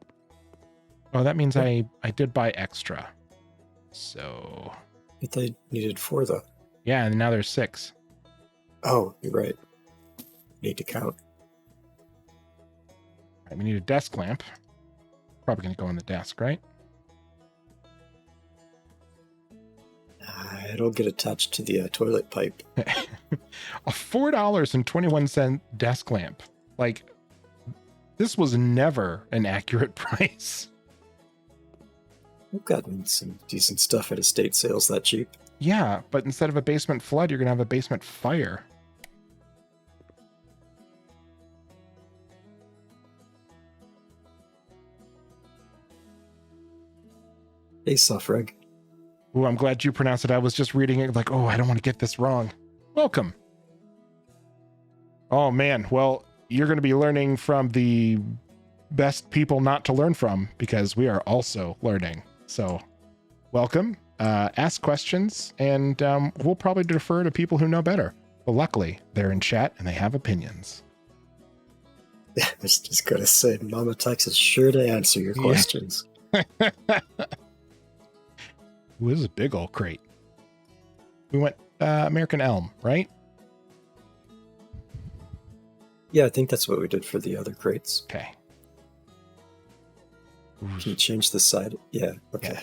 Oh, that means I did buy extra. So... I thought you needed 4 though. Yeah, and now there's 6. Oh, you're right. Need to count. All right, we need a desk lamp. Probably going to go on the desk, right? It'll get attached to the toilet pipe. A $4.21 desk lamp. Like, this was never an accurate price. We've gotten some decent stuff at estate sales that cheap. Yeah, but instead of a basement flood, you're going to have a basement fire. Hey, Suffrag. Ooh, I'm glad you pronounced it. I was just reading it like, oh, I don't want to get this wrong. Welcome. Oh, man. Well, you're going to be learning from the best people not to learn from because we are also learning. So welcome. Ask questions, and we'll probably defer to people who know better. But luckily, they're in chat and they have opinions. Yeah, I was just going to say, Mama Tex is sure to answer your questions. Ooh, this is a big old crate. We went American elm, right? Yeah, I think that's what we did for the other crates. Okay. Can you change the side? Yeah, okay. Yeah.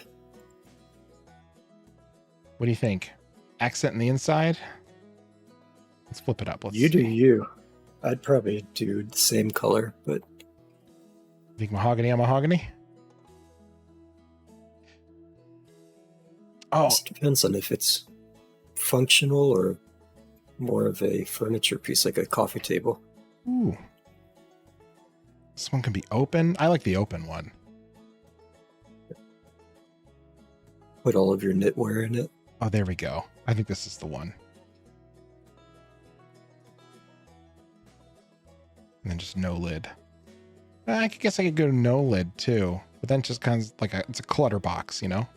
What do you think? Accent in the inside? Let's flip it up. Let's You do see. you. I'd probably do the same color, but Think mahogany on mahogany? Oh, it depends on if it's functional or more of a furniture piece, like a coffee table. ooh. This one can be open. I like the open one. Put all of your knitwear in it. Oh, there we go. I think this is the one. And then just no lid. I guess I could go to no lid too, but then just kind of like it's a clutter box, you know?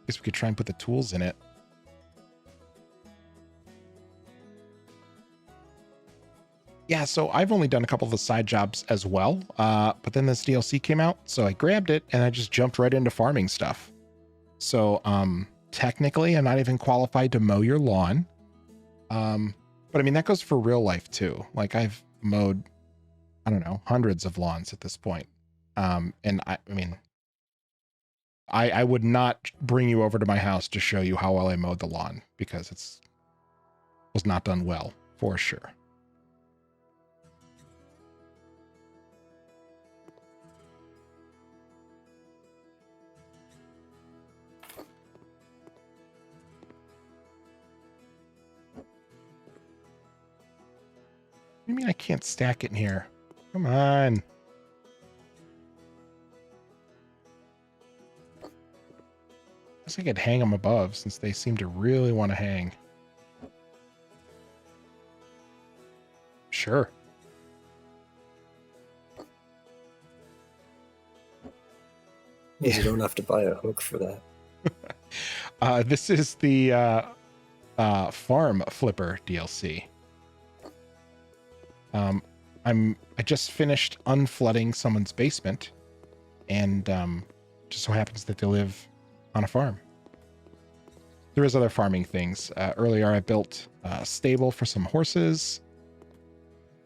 Guess we could try and put the tools in it. Yeah, so I've only done a couple of the side jobs as well, but then this DLC came out, so I grabbed it and I just jumped right into farming stuff. So technically, I'm not even qualified to mow your lawn. But I mean, that goes for real life too. Like I've mowed, I don't know, hundreds of lawns at this point. And I mean, I would not bring you over to my house to show you how well I mowed the lawn because was not done well for sure. What do you mean I can't stack it in here? Come on. I guess I could hang them above since they seem to really want to hang. Sure. Means you don't have to buy a hook for that. This is the farm flipper DLC. I just finished unflooding someone's basement, and just so happens that they live on a farm. There is other farming things. Earlier, I built a stable for some horses,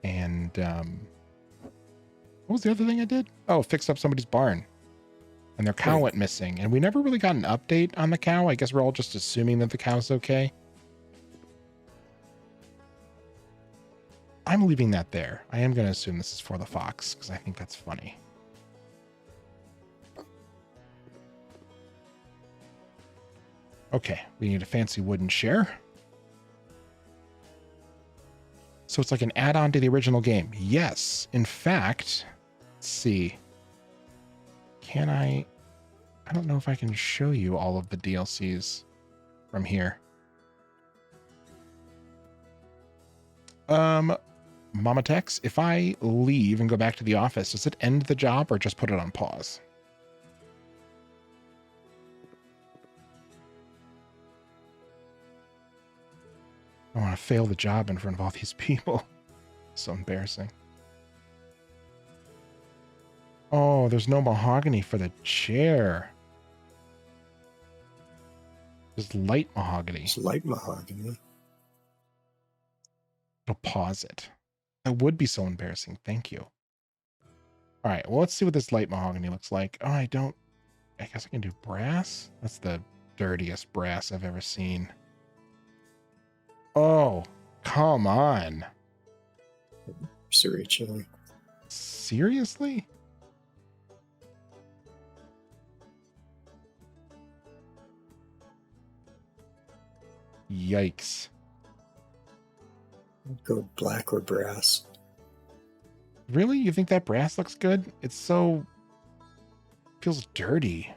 and what was the other thing I did? Oh, fixed up somebody's barn, and their cow went missing, and we never really got an update on the cow. I guess we're all just assuming that the cow's okay. I'm leaving that there. I am going to assume this is for the fox because I think that's funny. Okay, we need a fancy wooden chair. So it's like an add-on to the original game. Yes. In fact, let's see. Can I don't know if I can show you all of the DLCs from here. Mama Tex, if I leave and go back to the office, does it end the job or just put it on pause? I don't want to fail the job in front of all these people. So embarrassing. Oh, there's no mahogany for the chair. There's light mahogany. It's light mahogany. It'll pause it. That would be so embarrassing. Thank you. All right. Well, let's see what this light mahogany looks like. Oh, I guess I can do brass. That's the dirtiest brass I've ever seen. Oh, come on. Seriously. Seriously? Yikes. Go black or brass. Really? You think that brass looks good? It's so... feels dirty.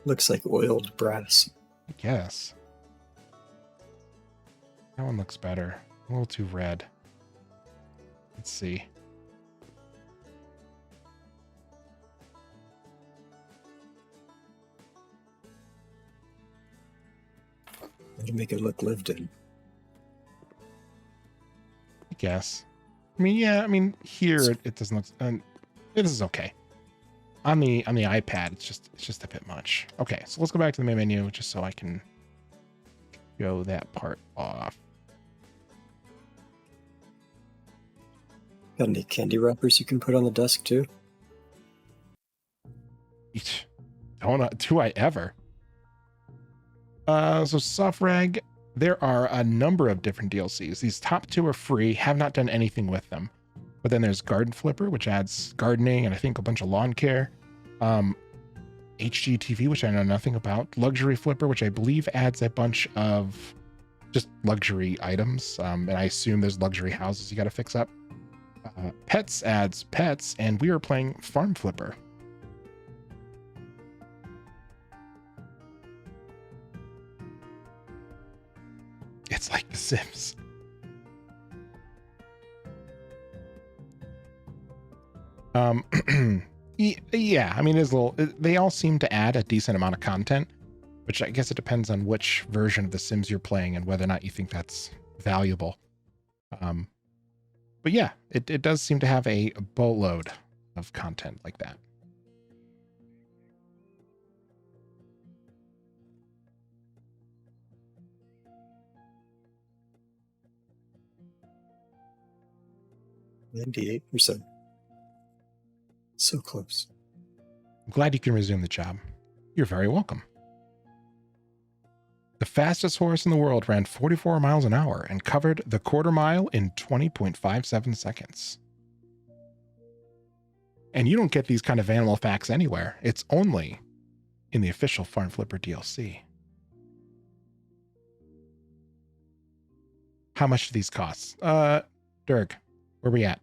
Looks like oiled brass. I guess. That one looks better. A little too red. Let's see. To make it look lived in. I guess. I mean, yeah. I mean, here it doesn't look. This is okay. On the iPad, it's just a bit much. Okay, so let's go back to the main menu just so I can show that part off. Got any candy wrappers you can put on the desk too? Do I ever? So Soft Rag, there are a number of different DLCs. These top two are free, have not done anything with them. But then there's Garden Flipper, which adds gardening and I think a bunch of lawn care. HGTV, which I know nothing about. Luxury Flipper, which I believe adds a bunch of just luxury items. And I assume there's luxury houses you got to fix up. Pets adds pets, and we are playing Farm Flipper. It's like The Sims. Yeah, I mean, there's they all seem to add a decent amount of content, which I guess it depends on which version of The Sims you're playing and whether or not you think that's valuable. But yeah, it does seem to have a boatload of content like that. %. So close. I'm glad you can resume the job. You're very welcome. The fastest horse in the world ran 44 miles an hour and covered the quarter mile in 20.57 seconds. And you don't get these kind of animal facts anywhere. It's only in the official Farm Flipper DLC. How much do these cost? Dirg, where we at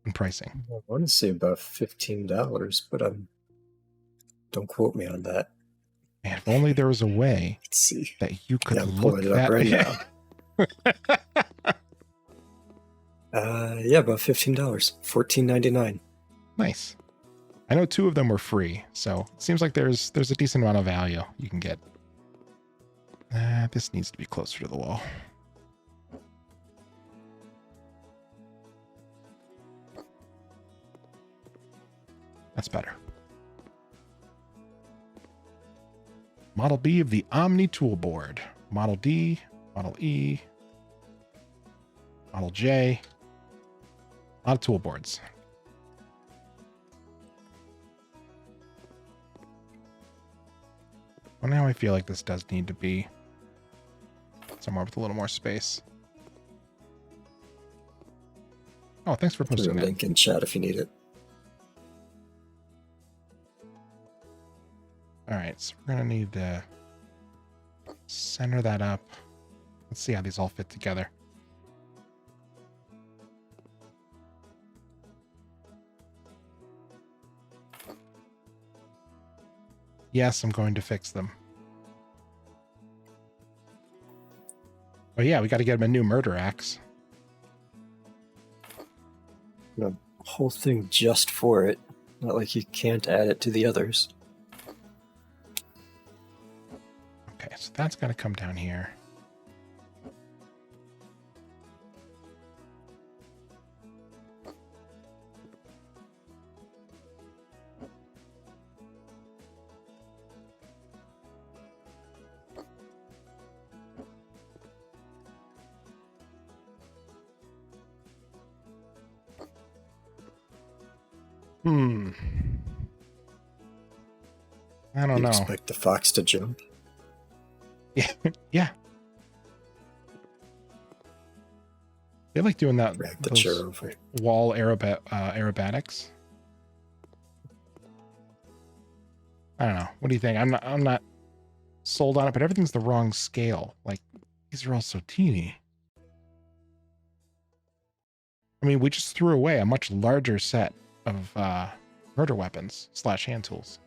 in pricing? I want to say about $15, but don't quote me on that. Man, if only there was a way Let's see that you could I'm look pulling it that up right now. Yeah, about $15. $14.99. Nice. I know 2 of them were free, so it seems like there's a decent amount of value you can get. This needs to be closer to the wall. That's better. Model B of the Omni Toolboard. Model D, Model E, Model J. A lot of toolboards. Well, now I feel like this does need to be somewhere with a little more space. Oh, thanks for Put posting a that. link in chat if you need it. All right, so we're going to need to center that up. Let's see how these all fit together. Yes, I'm going to fix them. Oh yeah, we got to get him a new murder axe. A whole thing just for it. Not like you can't add it to the others. Okay, so that's got to come down here. I don't know. Expect the fox to jump? Yeah, yeah. They like doing that. Drag the chair over. Wall aerobatics. I don't know. What do you think? I'm not sold on it, but everything's the wrong scale. Like, these are all so teeny. I mean, we just threw away a much larger set of murder weapons / hand tools.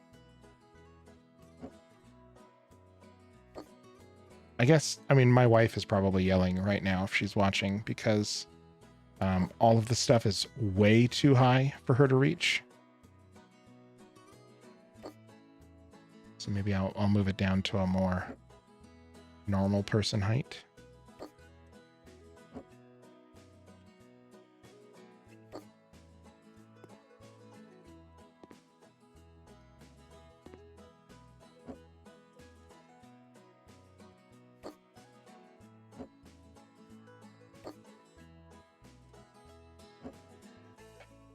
I guess, I mean, my wife is probably yelling right now if she's watching because all of the stuff is way too high for her to reach. So maybe I'll move it down to a more normal person height.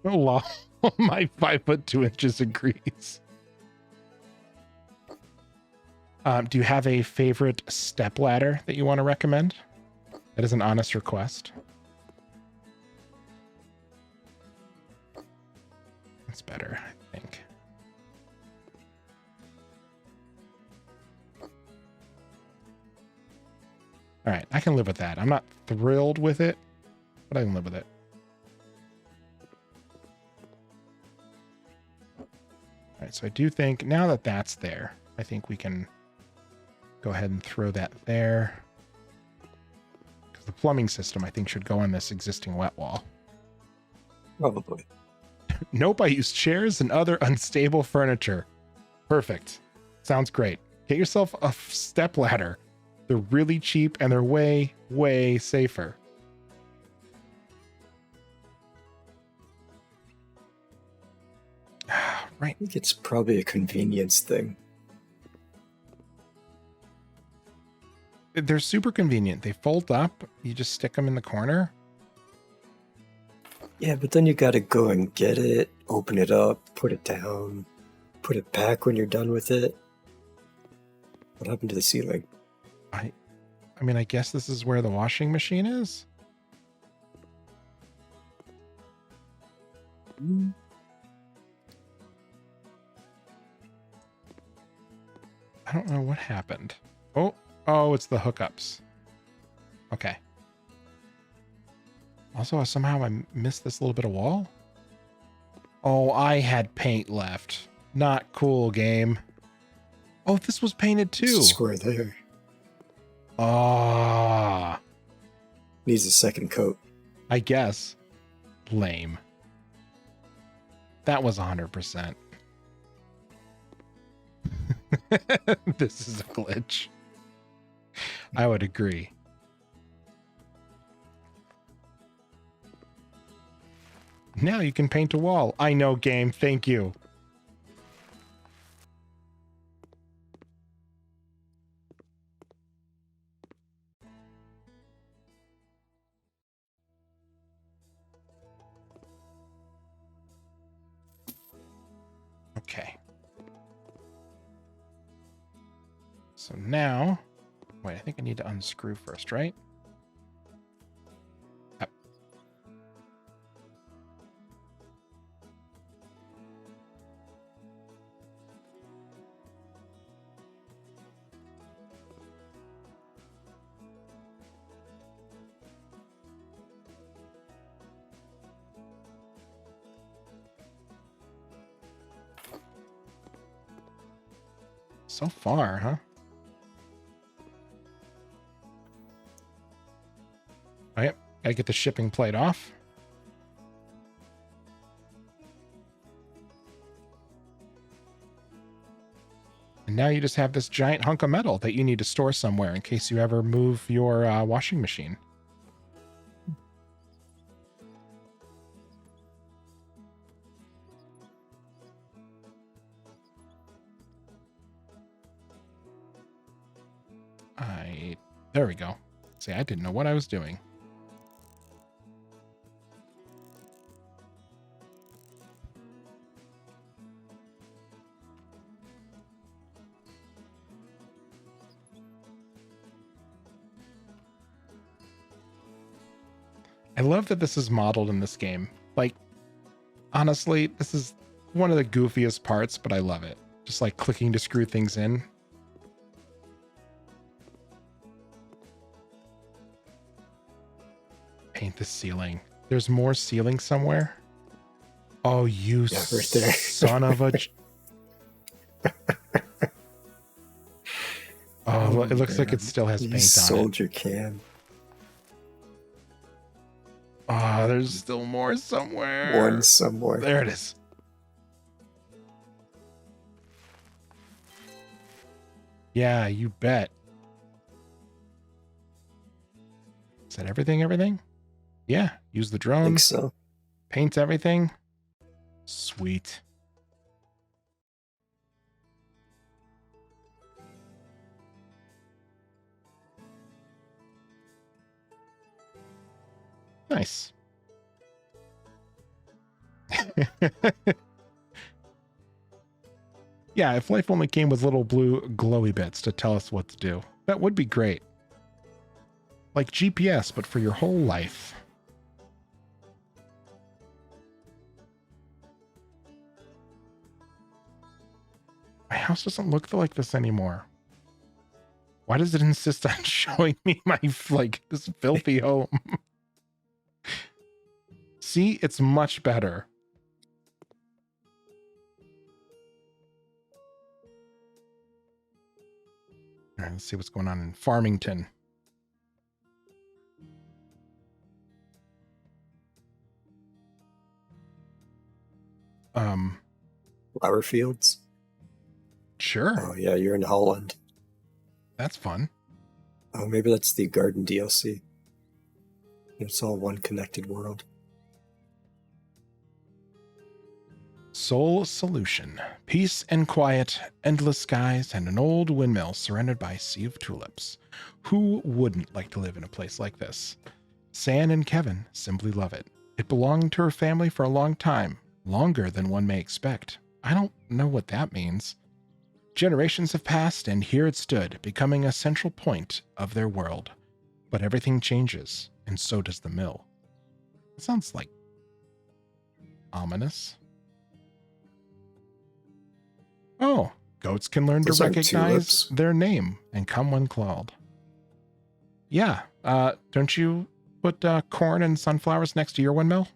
Oh, wow. My 5'2" agrees. Do you have a favorite step ladder that you want to recommend? That is an honest request. That's better, I think. All right, I can live with that. I'm not thrilled with it, but I can live with it. All right, so I do think now that that's there, I think we can go ahead and throw that there. Because the plumbing system, I think, should go on this existing wet wall. Probably. Nope, I used chairs and other unstable furniture. Perfect. Sounds great. Get yourself a step ladder. They're really cheap and they're way, way safer. Right. I think it's probably a convenience thing. They're super convenient. They fold up. You just stick them in the corner. Yeah, but then you gotta go and get it, open it up, put it down, put it back when you're done with it. What happened to the ceiling? I mean, I guess this is where the washing machine is. I don't know what happened. Oh, it's the hookups. Okay. Also, somehow I missed this little bit of wall. Oh, I had paint left. Not cool, game. Oh, this was painted too. It's a square there. Ah, Needs a second coat. I guess. Lame. That was 100%. This is a glitch. I would agree. Now you can paint a wall. I know, game. Thank you. Okay. So now, wait, I think I need to unscrew first, right? Yep. So far, huh? Oh, yep. Gotta get the shipping plate off. And now you just have this giant hunk of metal that you need to store somewhere in case you ever move your washing machine. There we go. See, I didn't know what I was doing. I love that this is modeled in this game. Like, honestly, this is one of the goofiest parts, but I love it. Just like clicking to screw things in. Paint the ceiling. There's more ceiling somewhere. Oh, you right there. son of a... Oh, it looks like it still has paint on it. Soldier can. Oh, there's still more somewhere. One somewhere. There it is. Yeah, you bet. Is that everything? Yeah, use the I drone. think so. Paint everything. Sweet. Nice. Yeah, if life only came with little blue glowy bits to tell us what to do, that would be great. Like GPS, but for your whole life. My house doesn't look like this anymore. Why does it insist on showing me my, like, this filthy home? See, it's much better. All right, let's see what's going on in Farmington. Flower fields? Sure. Oh, yeah, you're in Holland. That's fun. Oh, maybe that's the garden DLC. It's all one connected world. Sole solution. Peace and quiet, endless skies, and an old windmill surrounded by a sea of tulips. Who wouldn't like to live in a place like this? San and Kevin simply love it. It belonged to her family for a long time, longer than one may expect. I don't know what that means. Generations have passed, and here it stood, becoming a central point of their world. But everything changes, and so does the mill. It sounds like ominous. Oh, goats can learn Those to aren't recognize tulips. their name and come when called. Yeah, don't you put corn and sunflowers next to your windmill?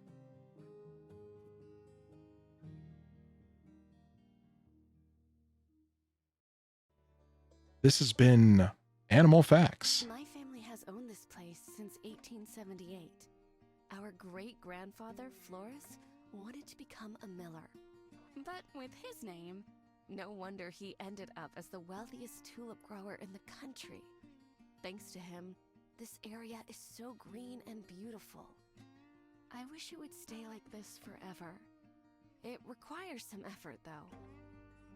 This has been Animal Facts. My family has owned this place since 1878. Our great-grandfather, Flores, wanted to become a miller. But with his name, no wonder he ended up as the wealthiest tulip grower in the country. Thanks to him, this area is so green and beautiful. I wish it would stay like this forever. It requires some effort, though.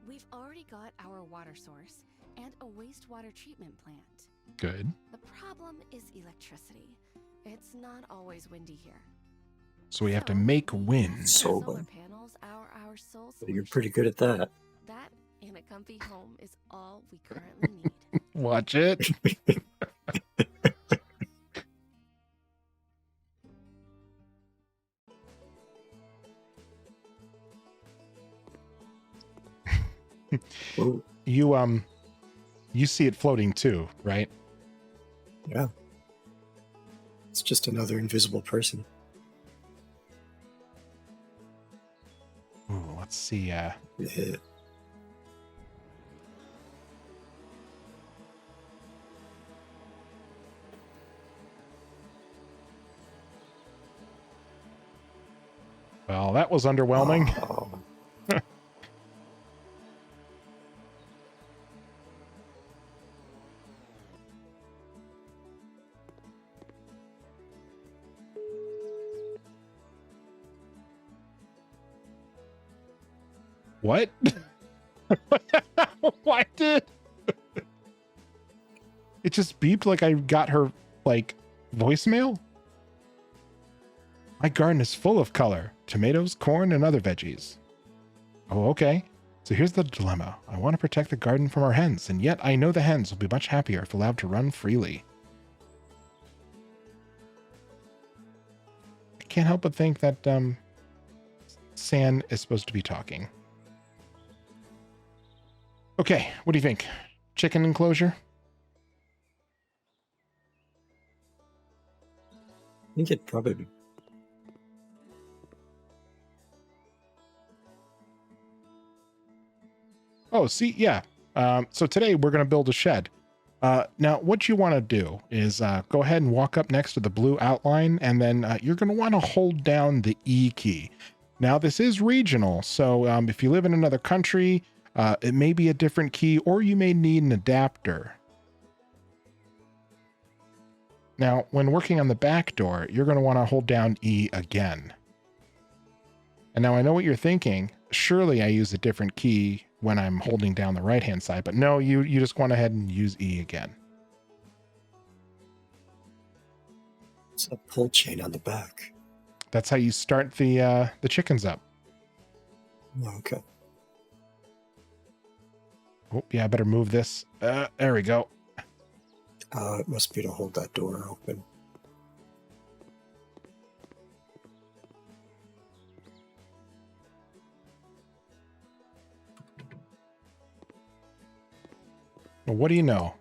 We've already got our water source and a wastewater treatment plant. Good. The problem is electricity. It's not always windy here. So we have to make wind. Solar. Panels are our sole You're solution. pretty good at that. That and a comfy home is all we currently need. Watch it. Ooh, You see it floating too, right? yeah. It's just another invisible person. Ooh, let's see. Yeah. Well, that was underwhelming. Oh. What? Why did it just beeped like I got her like voicemail? My garden is full of color. Tomatoes, corn, and other veggies. Oh, okay. So here's the dilemma. I want to protect the garden from our hens, and yet I know the hens will be much happier if allowed to run freely. I can't help but think that San is supposed to be talking. Okay, what do you think? Chicken enclosure? I think it'd probably be. Oh, see, yeah. So today we're going to build a shed. Now, what you want to do is go ahead and walk up next to the blue outline, and then you're going to want to hold down the E key. Now, this is regional, so if you live in another country, it may be a different key, or you may need an adapter. Now, when working on the back door, you're going to want to hold down E again. And now I know what you're thinking. Surely I use a different key when I'm holding down the right-hand side, but no, you just went ahead and use E again. It's a pull chain on the back. That's how you start the chickens up. Okay. Oh, yeah, I better move this. There we go. It must be to hold that door open. Well, what do you know?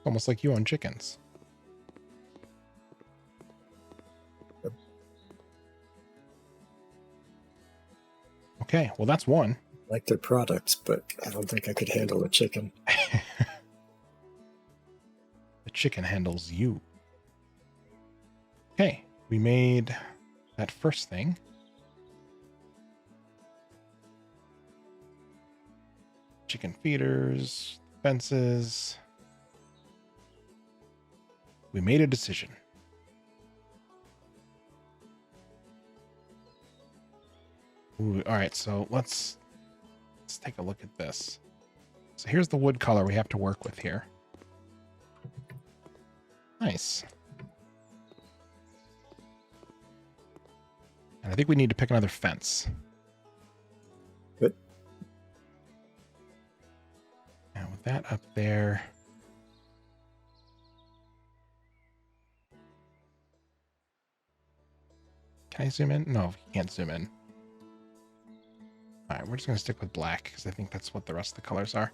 Almost like you own chickens. Okay, well, that's one. Like their products, but I don't think I could handle a chicken. The chicken handles you. Okay, we made that first thing. Chicken feeders, fences. We made a decision. Ooh, all right, so let's take a look at this. So here's the wood color we have to work with here. Nice. And I think we need to pick another fence. Good. And with that up there. Can I zoom in? No, you can't zoom in. All right, we're just going to stick with black because I think that's what the rest of the colors are.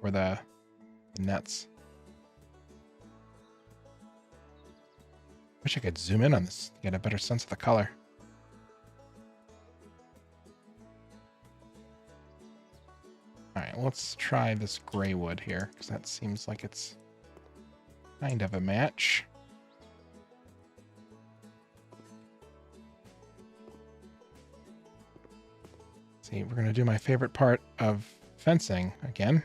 Or the nets. Wish I could zoom in on this to get a better sense of the color. All right, let's try this gray wood here because that seems like it's kind of a match. See, we're going to do my favorite part of fencing again.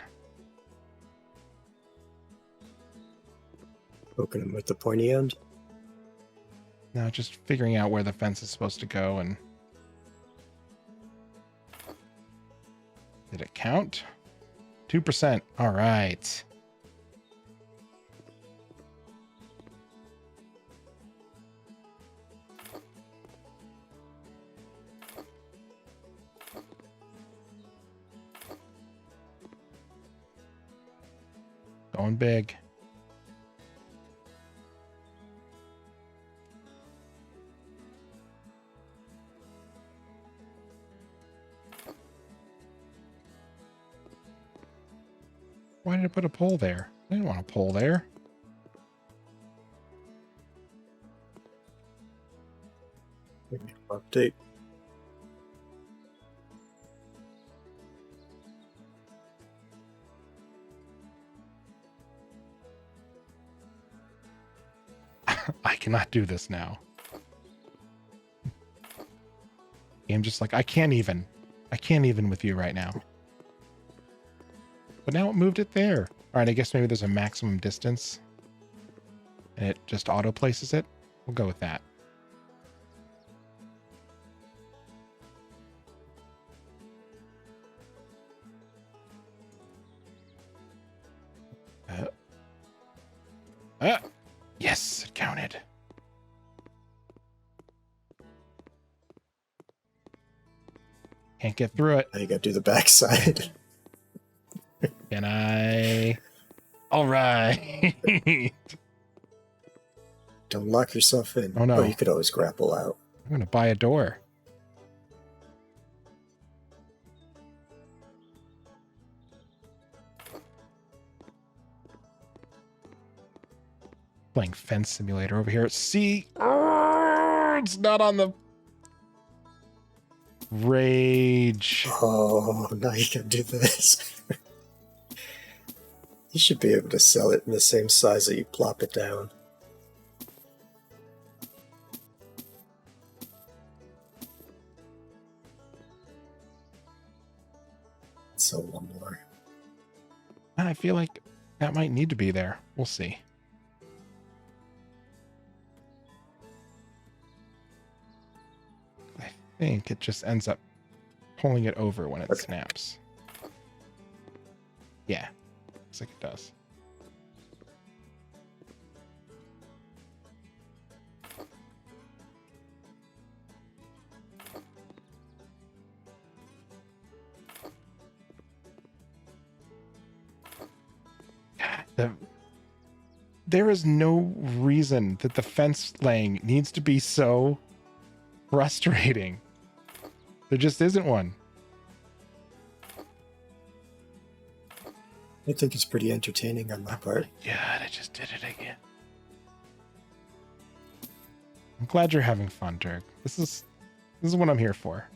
Poking them with the pointy end. Now just figuring out where the fence is supposed to go and... Did it count? 2%. All right. Going big. Why did I put a pole there? I didn't want a pole there. Update. I cannot do this now. I'm just like, I can't even with you right now. But now it moved it there. All right, I guess maybe there's a maximum distance. And it just auto places it. We'll go with that. Yes, it counted. Can't get through it. Now you gotta do the backside. Can I? All right. Don't lock yourself in. Oh, no. You could always grapple out. I'm going to buy a door. Playing Fence Simulator over here. See? It's not on the... Rage. Oh, now you can do this. You should be able to sell it in the same size that you plop it down. So one more. I feel like that might need to be there. We'll see. I think it just ends up pulling it over when it snaps. Yeah, looks like it does. There is no reason that the fence laying needs to be so frustrating. There just isn't one. I think it's pretty entertaining on my part. God, I just did it again. I'm glad you're having fun, Dirg. This is what I'm here for.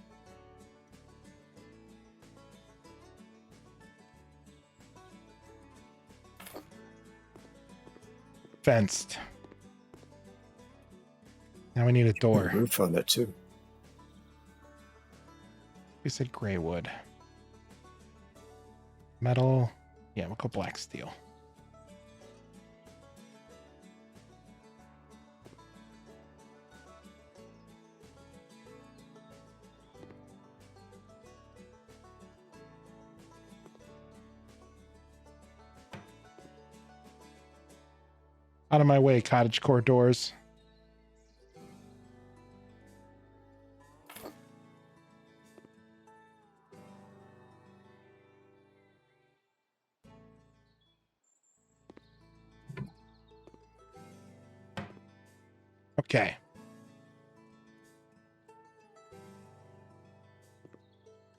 Fenced. Now we need a door. Roof on it too. We said gray wood. Metal. Yeah, we'll go black steel. Out of my way, cottagecore doors. Okay.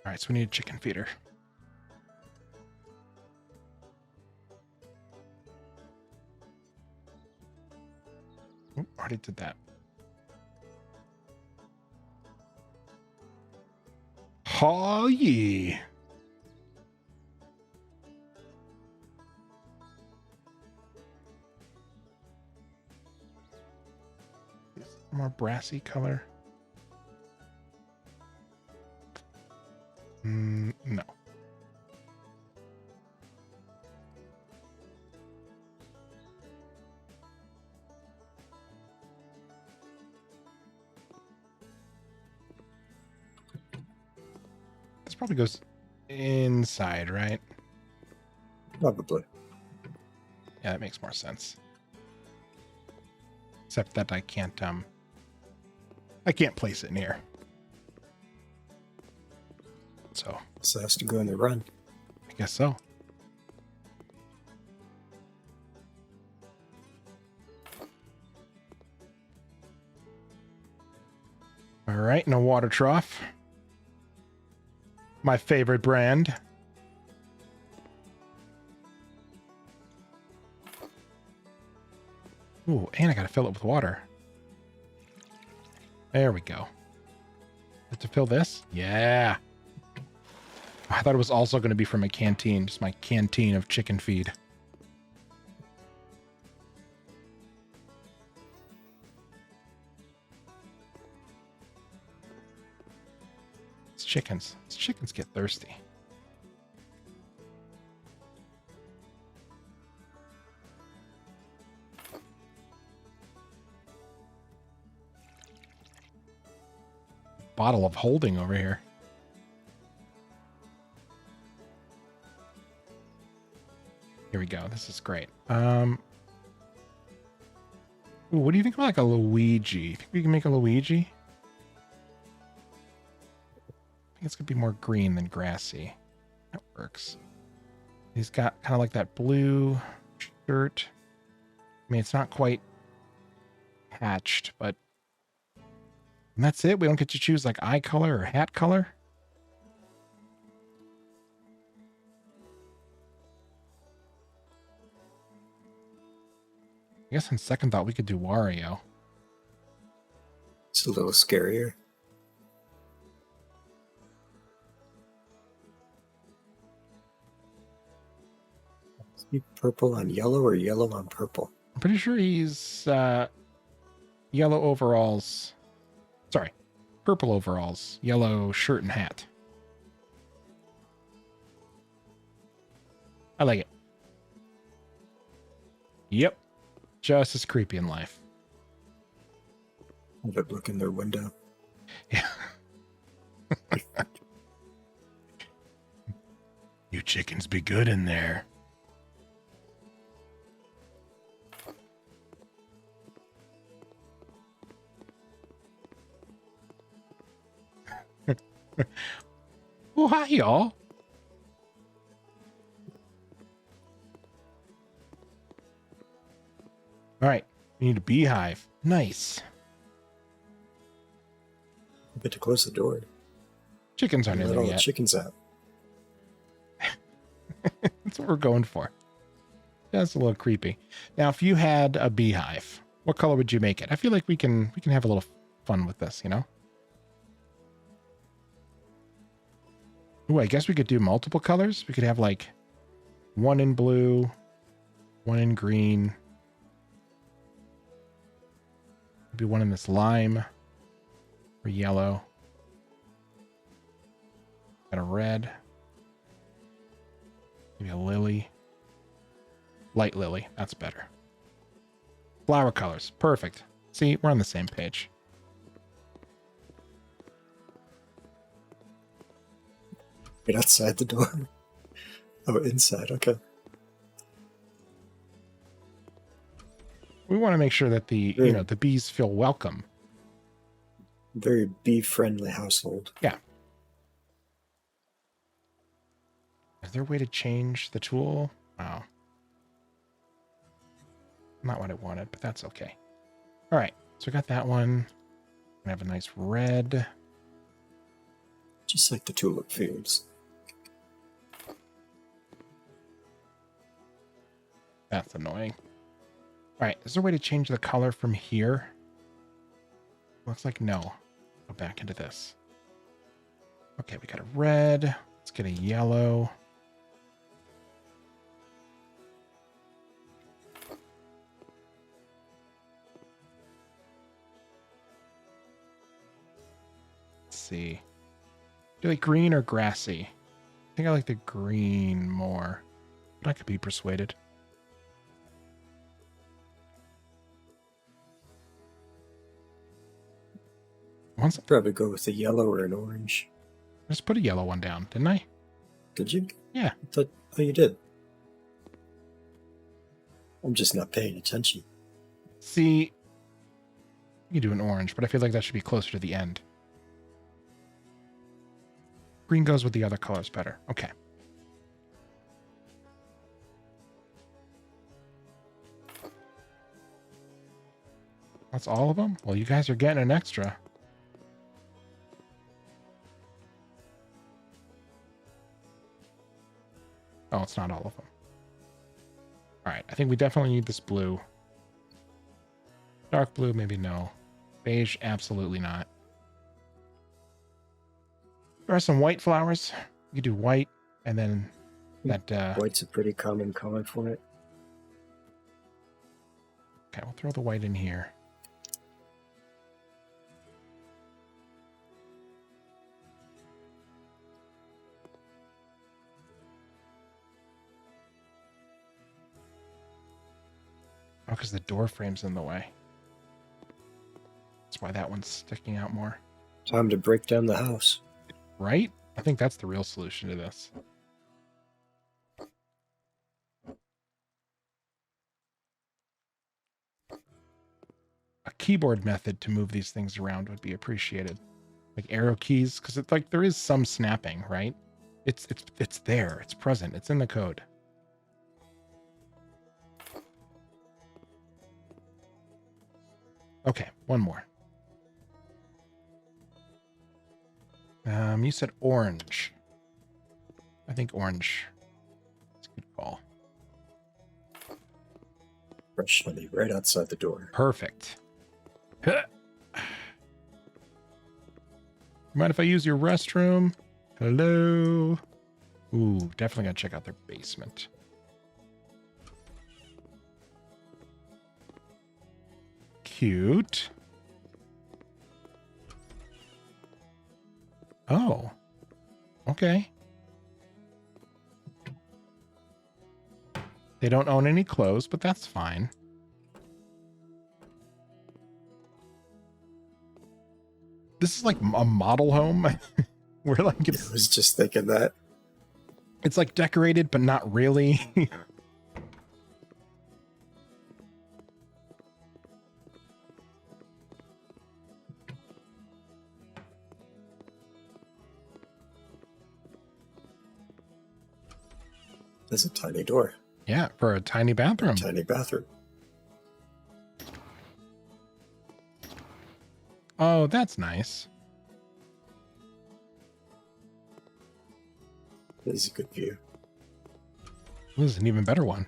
All right, so we need a chicken feeder. Oop, already did that. Oh, yeah. More brassy color. No. This probably goes inside, right? Probably. Yeah, that makes more sense. Except that I can't place it near. So So it has to go in the run. I guess so. All right, and a water trough. My favorite brand. Ooh, and I gotta fill it with water. There we go. To fill this? Yeah. I thought it was also going to be from a canteen. Just my canteen of chicken feed. It's chickens. It's chickens get thirsty. Bottle of holding over here. Here we go. This is great. Ooh, what do you think about like a Luigi? Think we can make a Luigi? I think it's gonna be more green than grassy. That works. He's got kind of like that blue shirt. I mean, it's not quite hatched, but and that's it. We don't get to choose like eye color or hat color. I guess on second thought we could do Wario. It's a little scarier. Is he purple on yellow or yellow on purple? I'm pretty sure he's yellow overalls. Sorry, purple overalls, yellow shirt and hat. I like it. Yep. Just as creepy in life. Have it look in their window. Yeah. You chickens be good in there. Oh, hi, y'all. We need a beehive. Nice. I get to close the door. Chickens aren't in Let there all the yet. chickens out. That's what we're going for. That's a little creepy. Now, if you had a beehive, what color would you make it? I feel like we can have a little fun with this, you know? Ooh, I guess we could do multiple colors. We could have like one in blue, one in green, maybe one in this lime or yellow, and a red, maybe a lily, light lily. That's better. Flower colors. Perfect. See, we're on the same page. Right outside the door. Oh, inside. Okay. We want to make sure that the, Very- you know, the bees feel welcome. Very bee-friendly household. Yeah. Is there a way to change the tool? Wow. Not what I wanted, but that's okay. All right. So we got that one. We have a nice red. Just like the tulip fields. That's annoying. All right. Is there a way to change the color from here? Looks like no. Go back into this. Okay. We got a red. Let's get a yellow. Let's see. Do you like green or grassy? I think I like the green more, but I could be persuaded. Once, Probably go with a yellow or an orange. just put a yellow one down, didn't I? Did you? Yeah. I thought, oh, you did. I'm just not paying attention. See, you do an orange, but I feel like that should be closer to the end. Green goes with the other colors better. Okay. That's all of them? Well, you guys are getting an extra. Oh, it's not all of them. All right. I think we definitely need this blue. Dark blue, maybe no. Beige, absolutely not. There are some white flowers. You do white, and then that... White's a pretty common color for it. Okay, we'll throw the white in here. Oh, because the door frame's in the way. That's why that one's sticking out more. Time to break down the house. Right? I think that's the real solution to this. A keyboard method to move these things around would be appreciated. Like arrow keys, because it's like there is some snapping, right? It's there. It's present. It's in the code. Okay, one more. You said orange. I think orange. That's a good call. Fresh honey right outside the door. Perfect. Mind if I use your restroom? Hello? Ooh, definitely gotta check out their basement. Cute. Oh. Okay. They don't own any clothes, but that's fine. This is like a model home. Where like I was just thinking that. it's like decorated, but not really. There's a tiny door. Yeah, for a tiny bathroom. Tiny bathroom. Oh, that's nice. That is a good view. This is an even better one.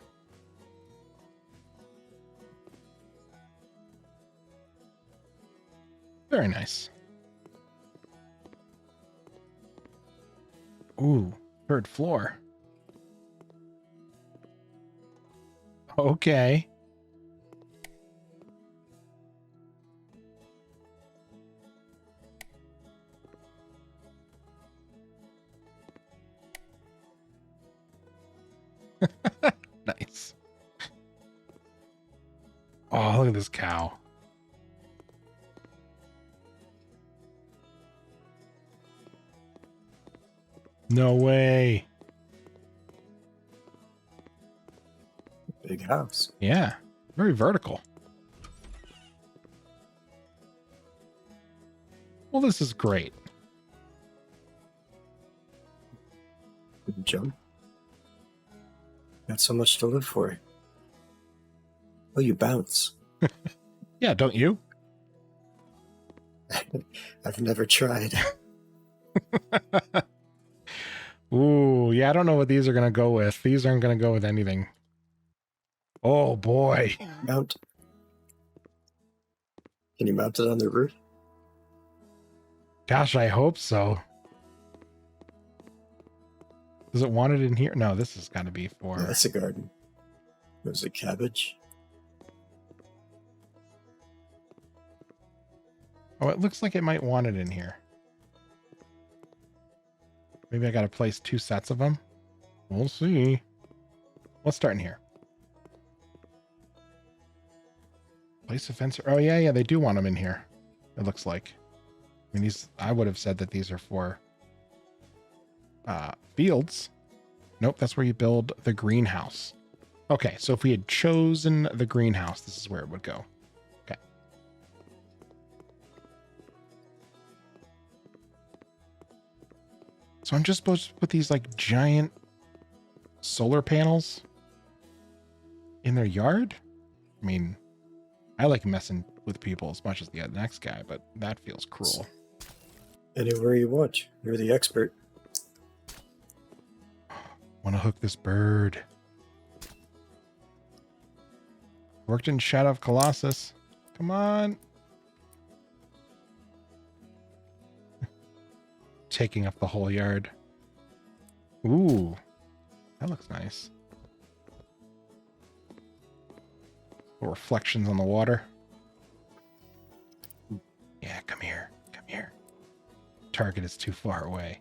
Very nice. Ooh, third floor. Okay. Nice. Oh, look at this cow. No way. Big house. Yeah, very vertical. Well, this is great. Good jump. Got so much to live for. Oh, you bounce. Yeah, don't you? I've never tried. Ooh, yeah, I don't know what these are going to go with. These aren't going to go with anything. Oh, boy. Mount. Can you mount it on the roof? Gosh, I hope so. Does it want it in here? No, this has got to be for... Yeah, that's a garden. There's a cabbage. Oh, it looks like it might want it in here. Maybe I got to place 2 sets of them. We'll see. Let's start in here. Place a fence. Oh, yeah, they do want them in here. It looks like. I mean, these, I would have said that these are for fields. Nope, that's where you build the greenhouse. Okay, so if we had chosen the greenhouse, this is where it would go. Okay. So I'm just supposed to put these like giant solar panels in their yard? I mean, I like messing with people as much as the next guy, but that feels cruel. Anywhere you want. You're the expert. Want to hook this bird. Worked in Shadow of Colossus. Come on. Taking up the whole yard. Ooh, that looks nice. Little reflections on the water. Yeah, come here. Come here. Target is too far away.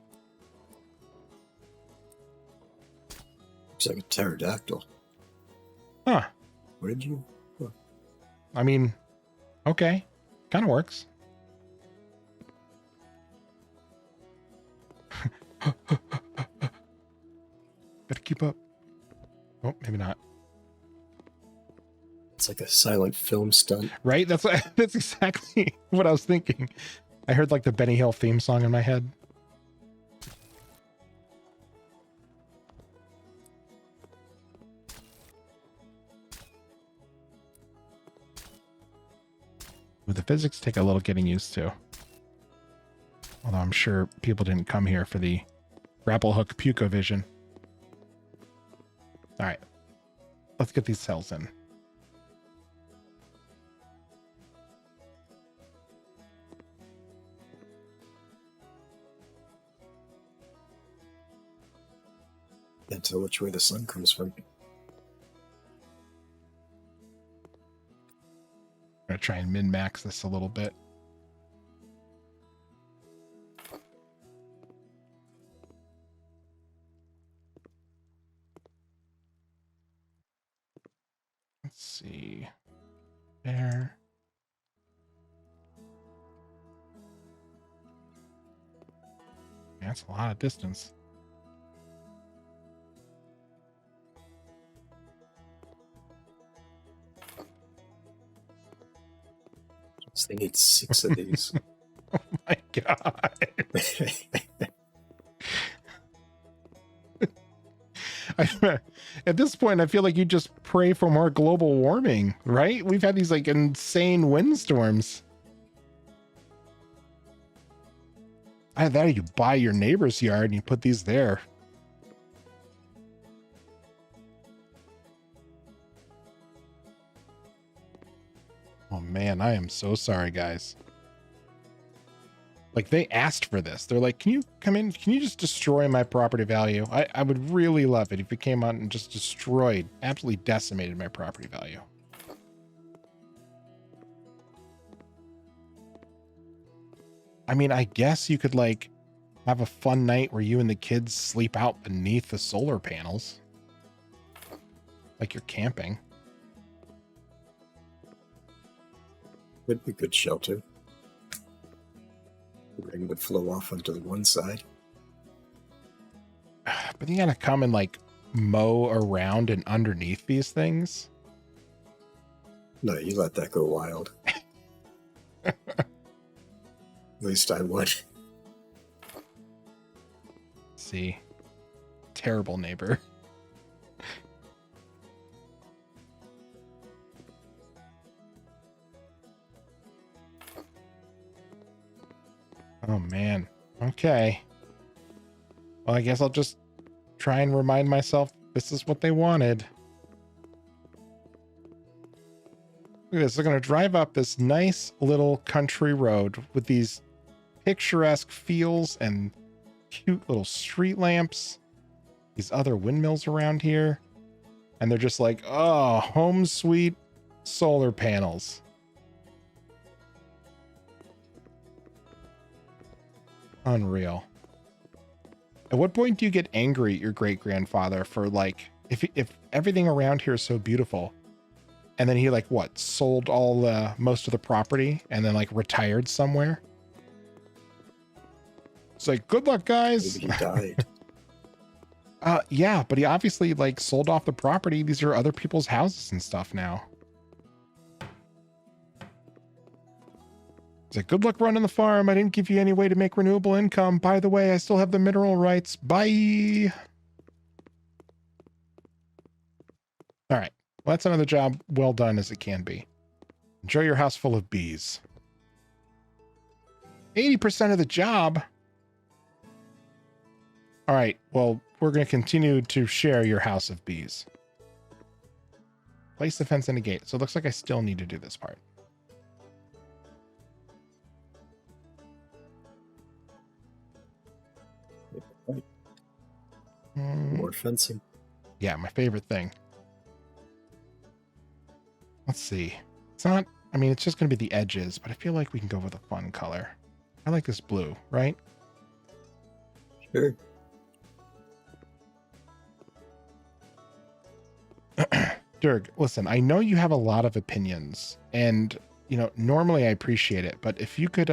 Looks like a pterodactyl. Huh. What did you... Oh. I mean, okay. Kind of works. Gotta keep up. Oh, maybe not. It's like a silent film stunt. Right? That's exactly what I was thinking. I heard like the Benny Hill theme song in my head. Ooh, the physics take a little getting used to. Although I'm sure people didn't come here for the grapple hook puco vision. All right, let's get these cells in. Can't tell which way the sun comes from. I'm gonna try and min-max this a little bit. Let's see. There. That's a lot of distance. They need 6 of these. Oh my god. At this point, I feel like you just pray for more global warming, right? We've had these like insane windstorms. Either that or you buy your neighbor's yard and you put these there. Oh man, I am so sorry, guys. Like, they asked for this. They're like, can you come in? Can you just destroy my property value? I would really love it if you came out and just destroyed, absolutely decimated my property value. I mean, I guess you could, like, have a fun night where you and the kids sleep out beneath the solar panels. Like you're camping. Would be good shelter. The rain would flow off onto the one side. But you gotta come and, like, mow around and underneath these things. No, you let that go wild. At least I would. See. Terrible neighbor. Oh, man. Okay. Well, I guess I'll just try and remind myself this is what they wanted. Look at this. They're going to drive up this nice little country road with these picturesque fields and cute little street lamps. These other windmills around here. And they're just like, oh, home sweet solar panels. Unreal. At what point do you get angry at your great-grandfather for, like, if everything around here is so beautiful, and then he, like, what, sold all most of the property and then, like, retired somewhere? It's like, good luck, guys. Maybe he died. Yeah, but he obviously, like, sold off the property. These are other people's houses and stuff now. It's like, good luck running the farm. I didn't give you any way to make renewable income. By the way, I still have the mineral rights. Bye. All right. Well, that's another job well done as it can be. Enjoy your house full of bees. 80% of the job. All right. Well, we're going to continue to share your house of bees. Place the fence and a gate. So it looks like I still need to do this part. More fencing. Yeah, my favorite thing. Let's see. It's not, I mean, it's just going to be the edges, but I feel like we can go with a fun color. I like this blue, right? Sure. Dirg, listen, I know you have a lot of opinions, and, you know, normally I appreciate it, but if you could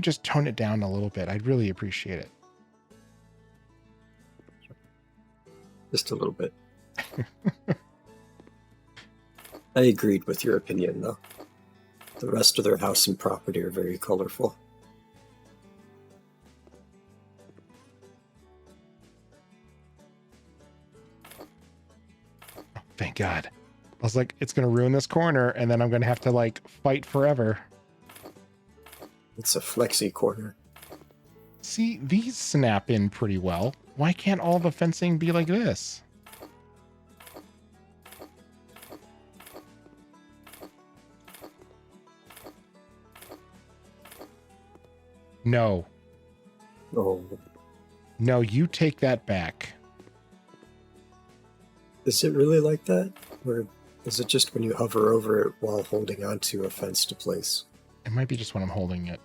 just tone it down a little bit, I'd really appreciate it. Just a little bit. I agreed with your opinion, though. The rest of their house and property are very colorful. Thank God. I was like, it's going to ruin this corner, and then I'm going to have to, like, fight forever. It's a flexi corner. See, these snap in pretty well. Why can't all the fencing be like this? No. Oh, No, you take that back. is it really like that? Or is it just when you hover over it while holding onto a fence to place? It might be just when I'm holding it.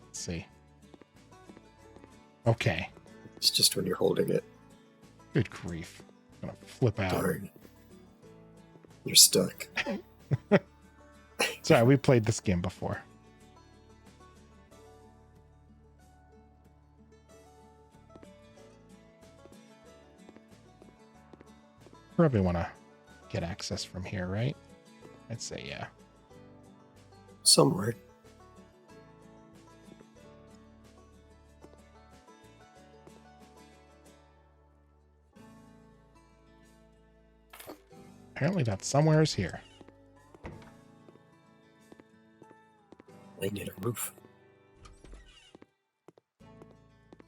Let's see. Okay. It's just when you're holding it. Good grief. I'm gonna flip out. Darn. You're stuck. Sorry, we played this game before. Probably want to get access from here, right? I'd say yeah. Somewhere. Apparently that somewhere is here. I need a roof.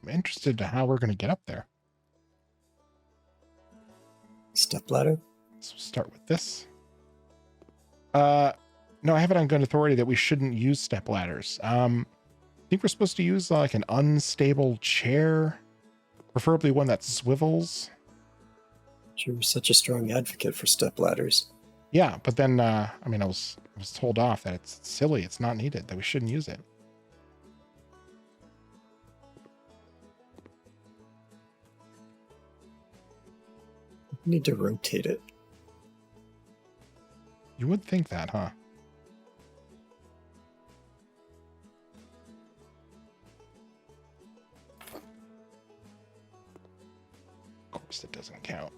I'm interested to how we're going to get up there. Stepladder? So we'll start with this. No, I have it on good authority that we shouldn't use step ladders. I think we're supposed to use like an unstable chair, preferably one that swivels. You were such a strong advocate for stepladders. Yeah, but then I mean, I was told off that it's silly, it's not needed, that we shouldn't use it. You need to rotate it. You would think that, huh? Of course, it doesn't count.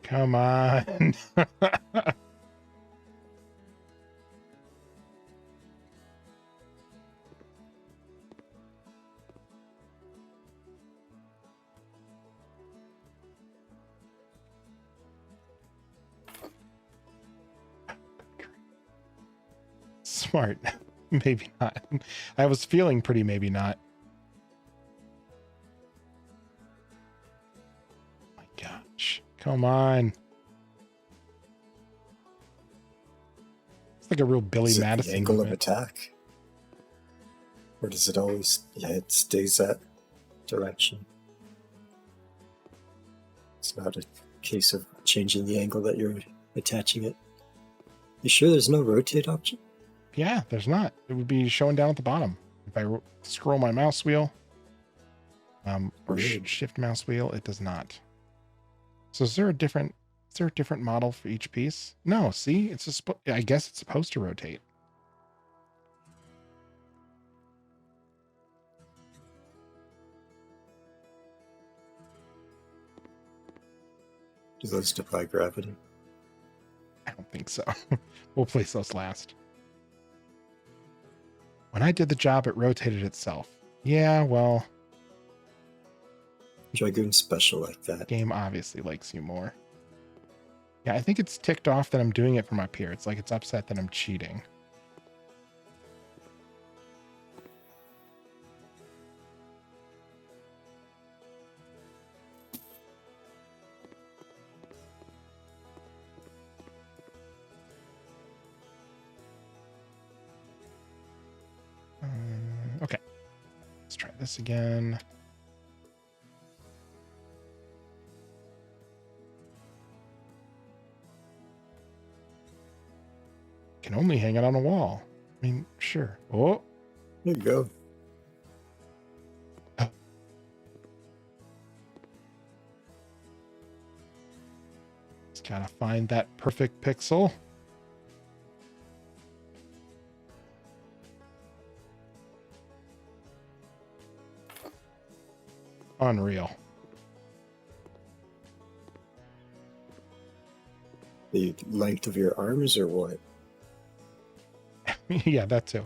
Come on. Smart. Maybe not. I was feeling pretty maybe not. My gosh. Come on. It's like a real Billy Is it Madison the angle moment. of attack? Or does it always... Yeah, it stays that direction. It's not a case of changing the angle that you're attaching it. You sure there's no rotate option? Yeah, there's not. It would be showing down at the bottom. If I scroll my mouse wheel, or Weird. shift mouse wheel, it does not. So is there a different model for each piece? No, see, it's just, I guess it's supposed to rotate. Do those defy gravity? I don't think so. We'll place those last. When I did the job, it rotated itself. Yeah, well, Dragoon special like that. game obviously likes you more. Yeah, I think it's ticked off that I'm doing it from up here. It's like it's upset that I'm cheating. Okay, let's try this again. Can only hang it on a wall. I mean, sure. Oh, There you go. just gotta find that perfect pixel. Unreal. The length of your arms or what? Yeah, that too.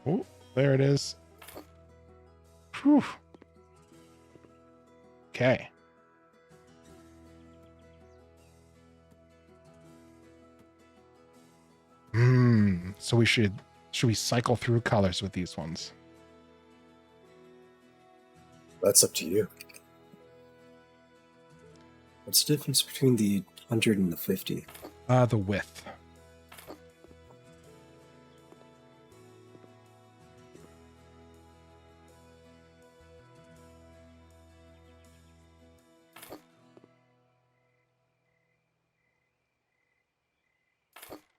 Oh, there it is. Whew. Okay. So should we cycle through colors with these ones? That's up to you. What's the difference between the 100 and the 50? The width.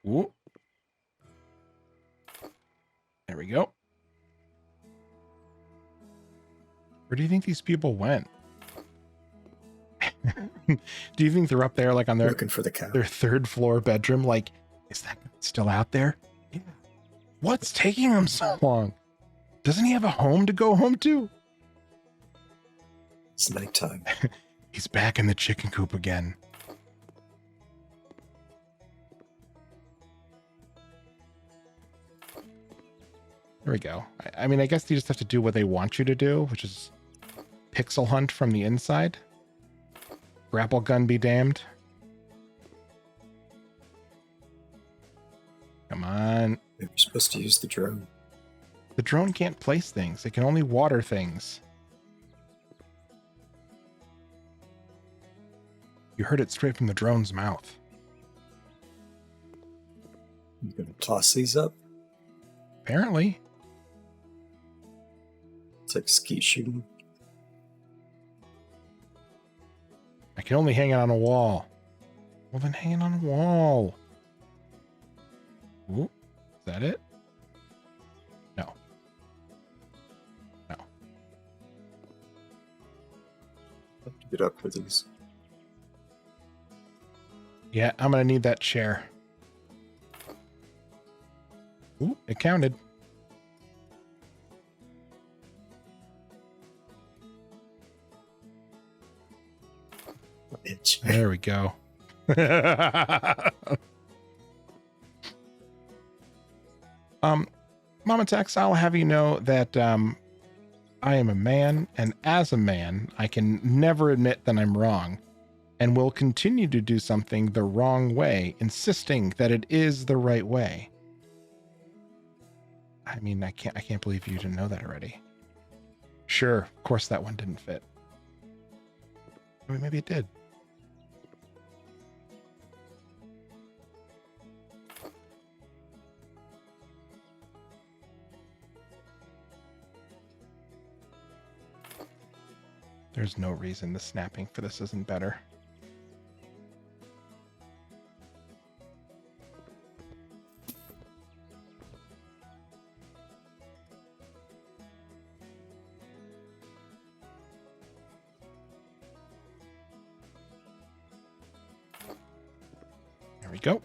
Ooh. There we go. Where do you think these people went? Do you think they're up there like on their Looking for the cow. third floor bedroom? Like, is that guy still out there? Yeah. What's taking him so long? Doesn't he have a home to go home to? It's nighttime. He's back in the chicken coop again. There we go. I mean, I guess you just have to do what they want you to do, which is pixel hunt from the inside. Grapple gun be damned. Come on. Maybe you're supposed to use the drone. The drone can't place things. It can only water things. You heard it straight from the drone's mouth. You gonna toss these up? Apparently. It's like skeet shooting. I can only hang it on a wall. Well, then hang it on a wall. Ooh, is that it? No. No. Have to get up for these. Yeah, I'm going to need that chair. Ooh, it counted. Itch. There we go. Mama Tex, I'll have you know that I am a man, and as a man, I can never admit that I'm wrong, and will continue to do something the wrong way, insisting that it is the right way. I mean, I can't believe you didn't know that already. Sure, of course that one didn't fit. I mean, maybe it did. There's no reason the snapping for this isn't better. There we go.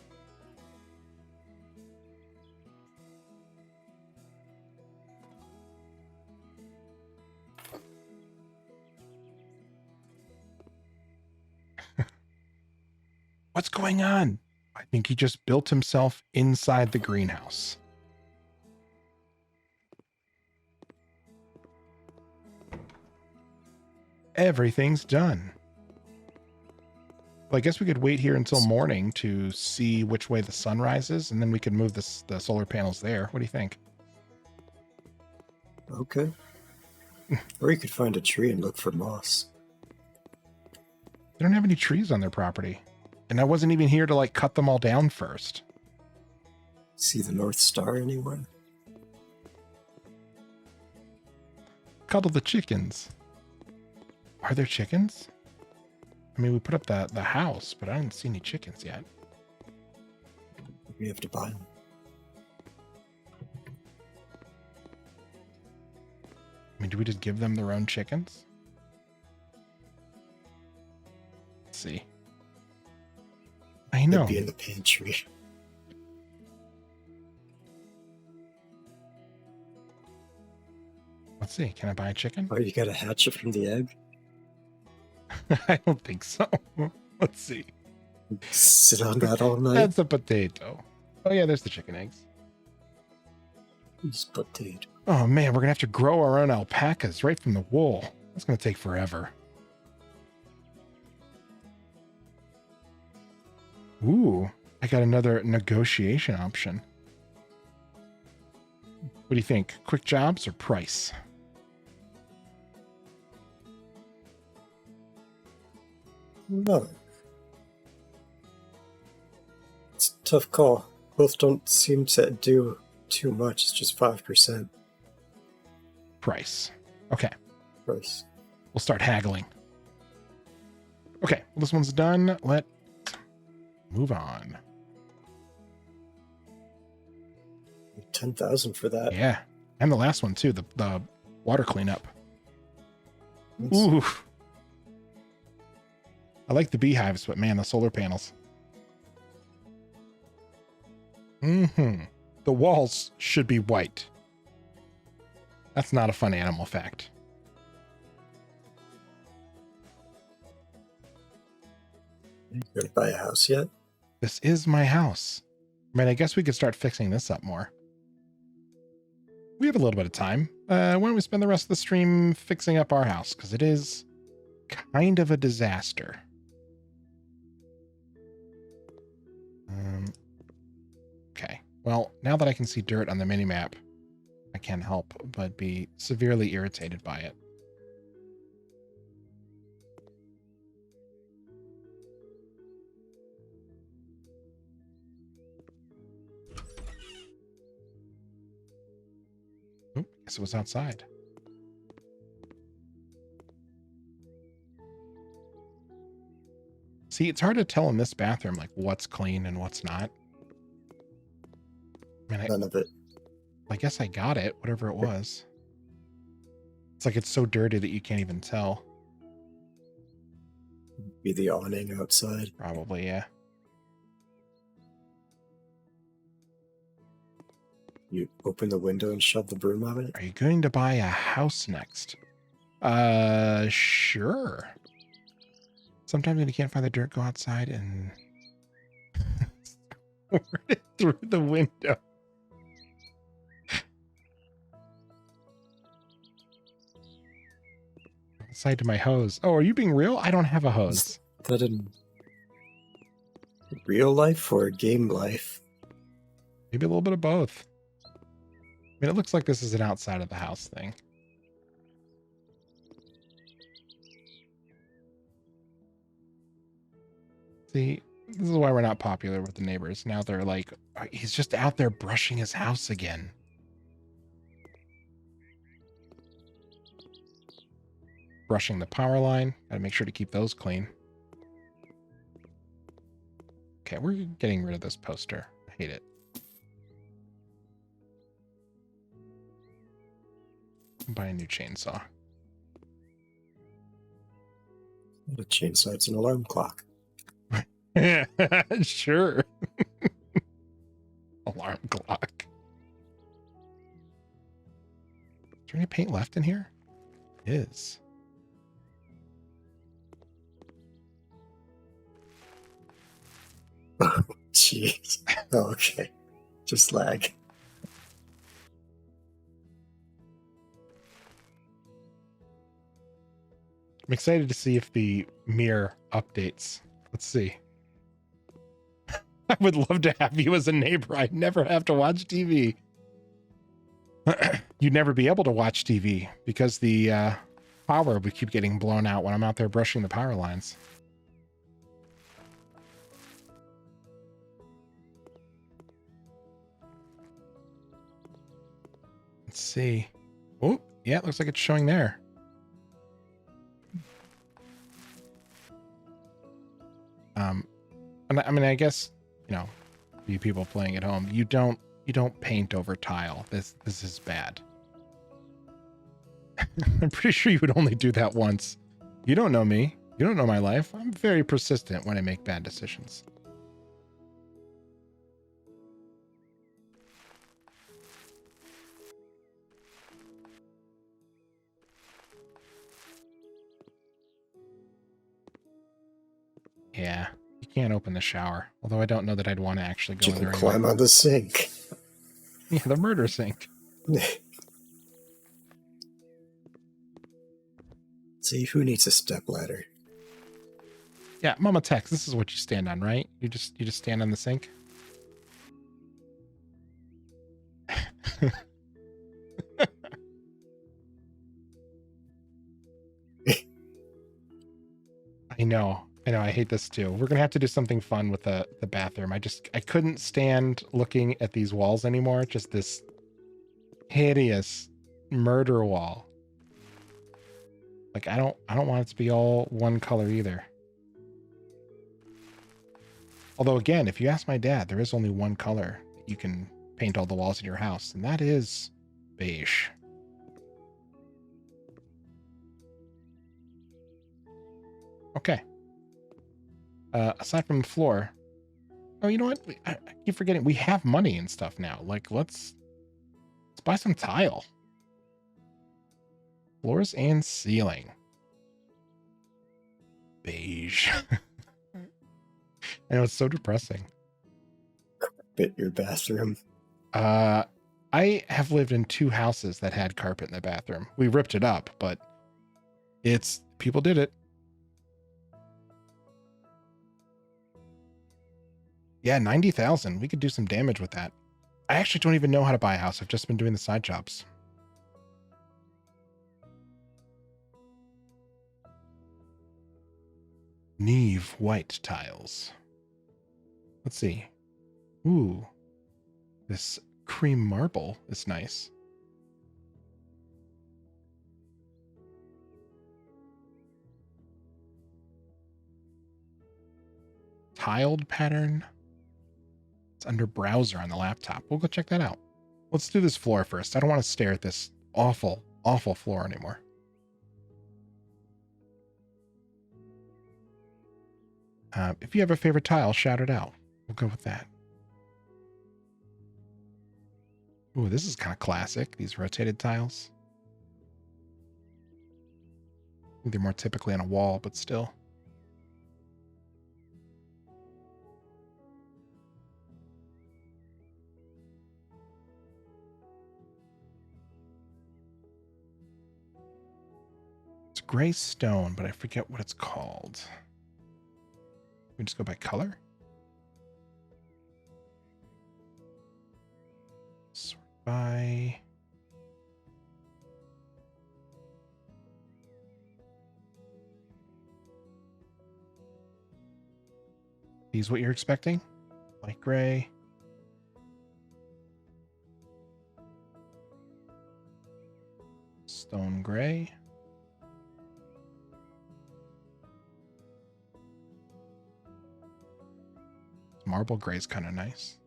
What's going on? I think he just built himself inside the greenhouse. Everything's done. Well, I guess we could wait here until morning to see which way the sun rises, and then we can move the solar panels there. What do you think? Okay. Or you could find a tree and look for moss. They don't have any trees on their property. And I wasn't even here to, like, cut them all down first. See the North Star anywhere? Cuddle the chickens. Are there chickens? I mean, we put up the house, but I didn't see any chickens yet. We have to buy them. I mean, do we just give them their own chickens? Let's see. I know. They'd be in the pantry. Let's see. Can I buy a chicken? Oh, you gotta hatch it from the egg? I don't think so. Let's see. Sit on that all night? That's a potato. Oh, yeah, there's the chicken eggs. It's potato. Oh, man, we're going to have to grow our own alpacas right from the wool. That's going to take forever. Ooh, I got another negotiation option. What do you think? Quick jobs or price? No. It's a tough call. Both don't seem to do too much. It's just 5% Price. Okay, price. we'll start haggling. Okay, well, this one's done. Let's move on. 10,000 for that. Yeah, and the last one, too, the water cleanup. Nice. Ooh. I like the beehives, but man, the solar panels. Mm-hmm. The walls should be white. That's not a fun animal fact. You gonna buy a house yet? This is my house. I mean, I guess we could start fixing this up more. We have a little bit of time. Why don't we spend the rest of the stream fixing up our house? Because it is kind of a disaster. Okay. Well, now that I can see dirt on the minimap, I can't help but be severely irritated by it. Oop, guess it was outside. See, it's hard to tell in this bathroom, like, what's clean and what's not. I mean, None of it. I guess I got it, whatever it was. It's like it's so dirty that you can't even tell. Be the awning outside. Probably, yeah. You open the window and shove the broom out of it? Are you going to buy a house next? Sure. Sometimes when you can't find the dirt, go outside and squirt it through the window. Side to my hose. Oh, are you being real? I don't have a hose. Is that in real life or game life? Maybe a little bit of both. I mean, it looks like this is an outside of the house thing. See, this is why we're not popular with the neighbors. Now they're like, he's just out there brushing his house again. Brushing the power line. Gotta make sure to keep those clean. Okay, we're getting rid of this poster. I hate it. Buy a new chainsaw. Not a chainsaw, it's an alarm clock. Sure. Alarm clock. Is there any paint left in here? Is. Oh, jeez. Oh, okay. Just lag. I'm excited to see if the mirror updates. Let's see. I would love to have you as a neighbor. I'd never have to watch TV. You'd never be able to watch TV because the power would keep getting blown out when I'm out there brushing the power lines. Let's see. Oh, yeah, it looks like it's showing there. And I mean, I guess, you know, you people playing at home, you don't paint over tile. This is bad. I'm pretty sure you would only do that once. You don't know me. You don't know my life. I'm very persistent when I make bad decisions. Yeah, you can't open the shower. Although I don't know that I'd want to actually go You in can there. climb on the sink. Yeah, the murder sink. See, who needs a stepladder? Yeah, Mama Tex, this is what you stand on, right? You just stand on the sink. I know. I hate this too. We're gonna have to do something fun with the bathroom. I couldn't stand looking at these walls anymore. Just this hideous murder wall. Like I don't want it to be all one color either. Although again, if you ask my dad, there is only one color that you can paint all the walls in your house, and that is beige. Okay. Aside from the floor, Oh, you know what? I keep forgetting. We have money and stuff now. Like, let's buy some tile. Floors and ceiling. Beige. I know, it's so depressing. Bit your bathroom. I have lived in 2 houses that had carpet in the bathroom. We ripped it up, but people did it. Yeah, 90,000. We could do some damage with that. I actually don't even know how to buy a house. I've just been doing the side jobs. Neve white tiles. Let's see. Ooh. This cream marble is nice. Tiled pattern. It's under browser on the laptop. We'll go check that out. Let's do this floor first. I don't want to stare at this awful, awful floor anymore. If you have a favorite tile, shout it out. We'll go with that. Ooh, this is kind of classic, these rotated tiles. I think they're more typically on a wall, but still. It's gray stone, but I forget what it's called. We just go by color? Sort by... These what you're expecting? Light gray. Stone gray. Marble gray is kind of nice.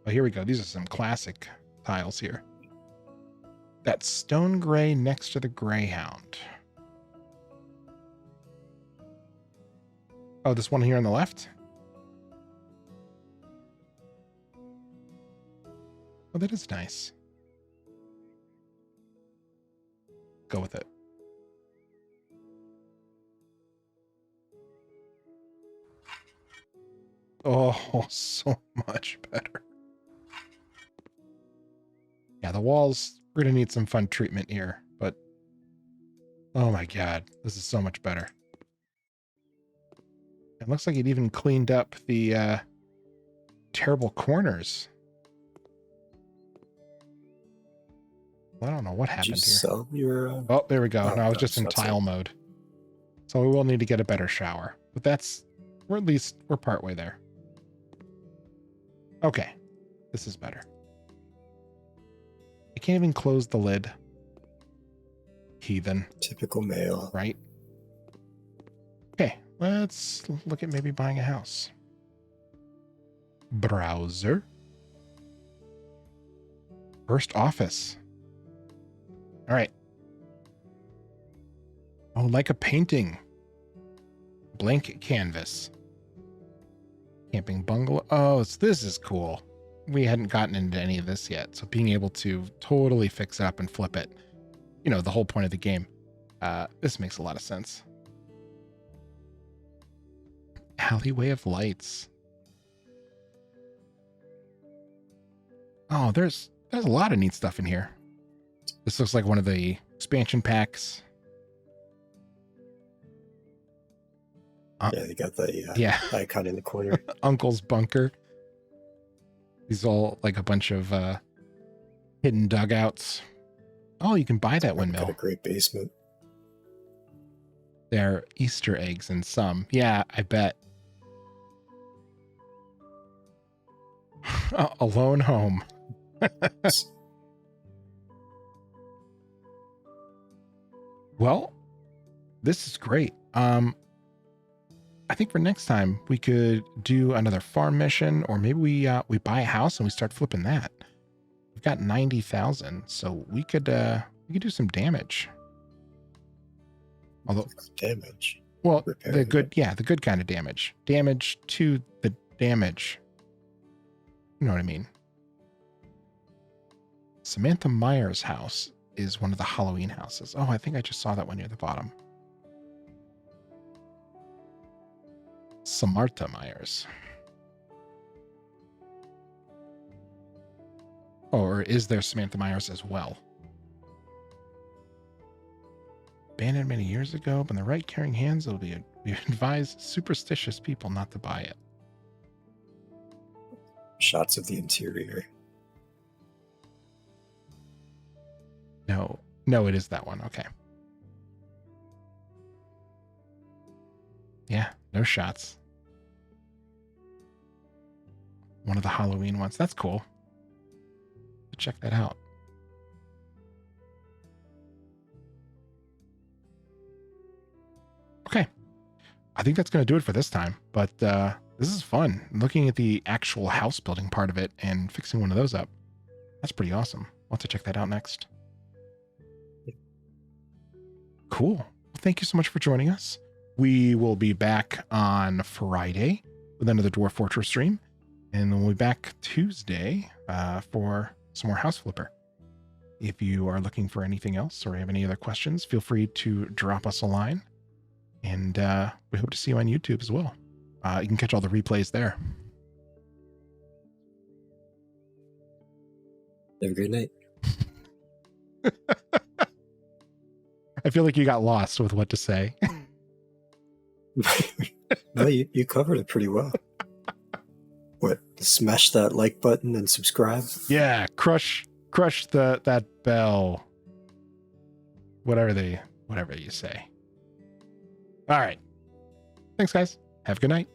Oh, here we go. These are some classic tiles here. That stone gray next to the Greyhound. Oh, this one here on the left? Oh, that is nice. Go with it. Oh, so much better. Yeah, the walls, we're going to need some fun treatment here, but oh my God, this is so much better. It looks like it even cleaned up the terrible corners. Well, I don't know what happened here. Sell your, Oh, there we go. Oh, no, I was no, just in that's tile it. mode. So we will need to get a better shower. But we're partway there. Okay. This is better. I can't even close the lid. Heathen. Typical male. Right? Okay. Let's look at maybe buying a house. Browser. First office. All right. Oh, like a painting. Blank canvas. Camping bungalow. Oh, this is cool. We hadn't gotten into any of this yet. So being able to totally fix it up and flip it, you know, the whole point of the game. This makes a lot of sense. Alleyway of lights. Oh, there's a lot of neat stuff in here. This looks like one of the expansion packs. Yeah, they got the yeah. icon in the corner. Uncle's bunker. These all like a bunch of hidden dugouts. Oh, you can buy that windmill. Got a great basement. They're Easter eggs in some. Yeah, I bet. A lone home. Well, this is great. I think for next time we could do another farm mission, or maybe we buy a house and we start flipping that. We've got 90,000, so we could do some damage. Although Damage. Well, repairing the good, it. yeah, the good kind of damage. Damage to the damage. You know what I mean? Samantha Myers' house is one of the Halloween houses. Oh, I think I just saw that one near the bottom. Samartha Myers. Oh, or is there Samantha Myers as well? Abandoned many years ago, but in the right caring hands, it'll be we advise superstitious people not to buy it. Shots of the interior. No, it is that one. Okay. Yeah, no shots. One of the Halloween ones. That's cool. Check that out. Okay. I think that's going to do it for this time, but this is fun. Looking at the actual house building part of it and fixing one of those up. That's pretty awesome. We'll have to check that out next. Cool. Well, thank you so much for joining us. We will be back on Friday with another Dwarf Fortress stream, and then we'll be back Tuesday for some more House Flipper. If you are looking for anything else or have any other questions, feel free to drop us a line. And we hope to see you on YouTube as well. You can catch all the replays there. Have a great night. I feel like you got lost with what to say. No, you covered it pretty well. What? Smash that like button and subscribe? Yeah, crush that bell. Whatever you say. All right. Thanks, guys. Have a good night.